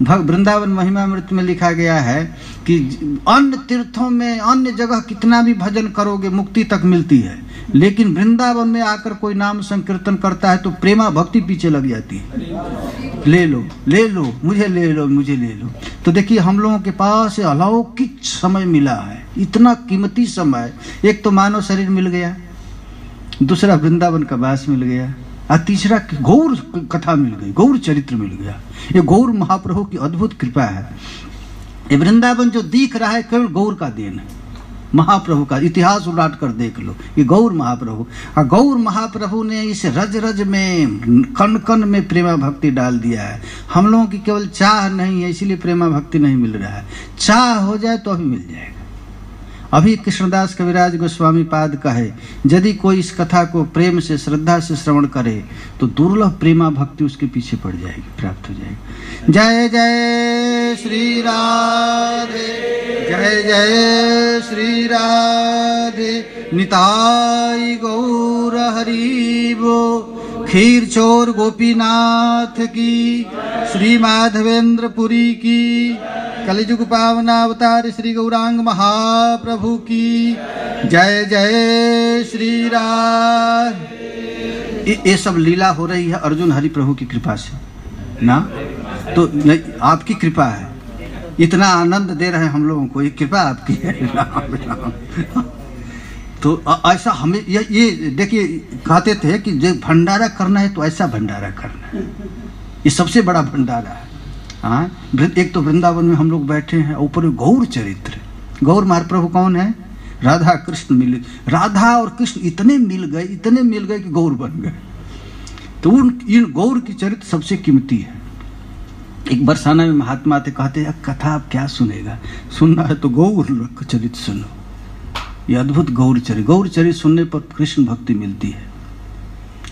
Speaker 1: वृंदावन महिमामृत में लिखा गया है कि अन्य तीर्थों में, अन्य जगह कितना भी भजन करोगे मुक्ति तक मिलती है, लेकिन वृंदावन में आकर कोई नाम संकीर्तन करता है तो प्रेमा भक्ति पीछे लग जाती है। ले लो ले लो, मुझे ले लो, मुझे ले लो। तो देखिए हम लोगों के पास अलौकिक समय मिला है, इतना कीमती समय। एक तो मानव शरीर मिल गया, दूसरा वृंदावन का वास मिल गया, और तीसरा गौर कथा मिल गई, गौर चरित्र मिल गया। ये गौर महाप्रभु की अद्भुत कृपा है। ये वृंदावन जो दिख रहा है केवल गौर का देन है, महाप्रभु का। इतिहास उलट कर देख लो, ये गौर महाप्रभु। और गौर महाप्रभु ने इस रज रज में, कण कण में प्रेमा भक्ति डाल दिया है। हम लोगों की केवल चाह नहीं है, इसीलिए प्रेमा भक्ति नहीं मिल रहा है। चाह हो जाए तो अभी मिल जाएगा। अभी कृष्णदास कविराज गोस्वामी पाद कहे, यदि कोई इस कथा को प्रेम से, श्रद्धा से श्रवण करे तो दुर्लभ प्रेमा भक्ति उसके पीछे पड़ जाएगी, प्राप्त हो जाएगी। जय जय श्री राधे, जय जय श्री राधे, निताई गौर हरि बोल। खीर चोर गोपीनाथ की, श्री माधवेंद्रपुरी की, कलिजुग पावनावतार श्री गौरांग महाप्रभु की जय जय श्री राधे। ये सब लीला हो रही है अर्जुन हरि प्रभु की कृपा से ना, तो आपकी कृपा है। इतना आनंद दे रहे हैं हम लोगों को, ये कृपा आपकी है। राम राम। तो ऐसा हमें ये देखिए, कहते थे कि जो भंडारा करना है तो ऐसा भंडारा करना है, ये सबसे बड़ा भंडारा है। हाँ, एक तो वृंदावन में हम लोग बैठे हैं, ऊपर गौर चरित्र। गौर महाप्रभु कौन है? राधा कृष्ण मिले, राधा और कृष्ण इतने मिल गए कि गौर बन गए। तो इन गौर की चरित्र सबसे कीमती है। एक बरसाना में महात्मा थे, कहते हैं कथा आप क्या सुनेगा, सुनना है तो गौर चरित्र सुनो। ये अद्भुत गौर चरित्र सुनने पर कृष्ण भक्ति मिलती है,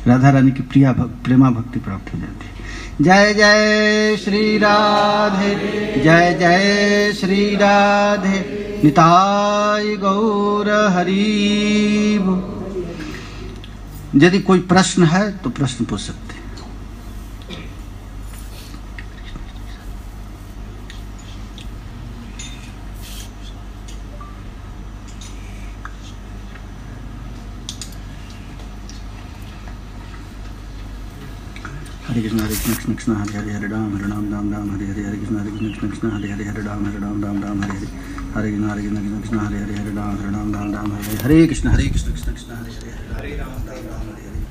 Speaker 1: राधा रानी की प्रेमा भक्ति प्राप्त हो जाती है। जय जय श्री राधे, जय जय श्री राधे, निताई गौर हरि बोल। यदि कोई प्रश्न है तो प्रश्न पूछ सकते हैं। हरे कृष्ण कृष्ण कृष्ण हरे हरे हरे राम राम राम हरे हरे, हरे कृष्ण कृष्ण कृष्ण हरे हरे हरे राम राम हरे हरे, हरे कृष्ण कृष्ण हरे हरे हरे राम राम राम हरे हरे, हरे कृष्ण कृष्ण कृष्ण हरे हरे हरे राम राम हरे हरे।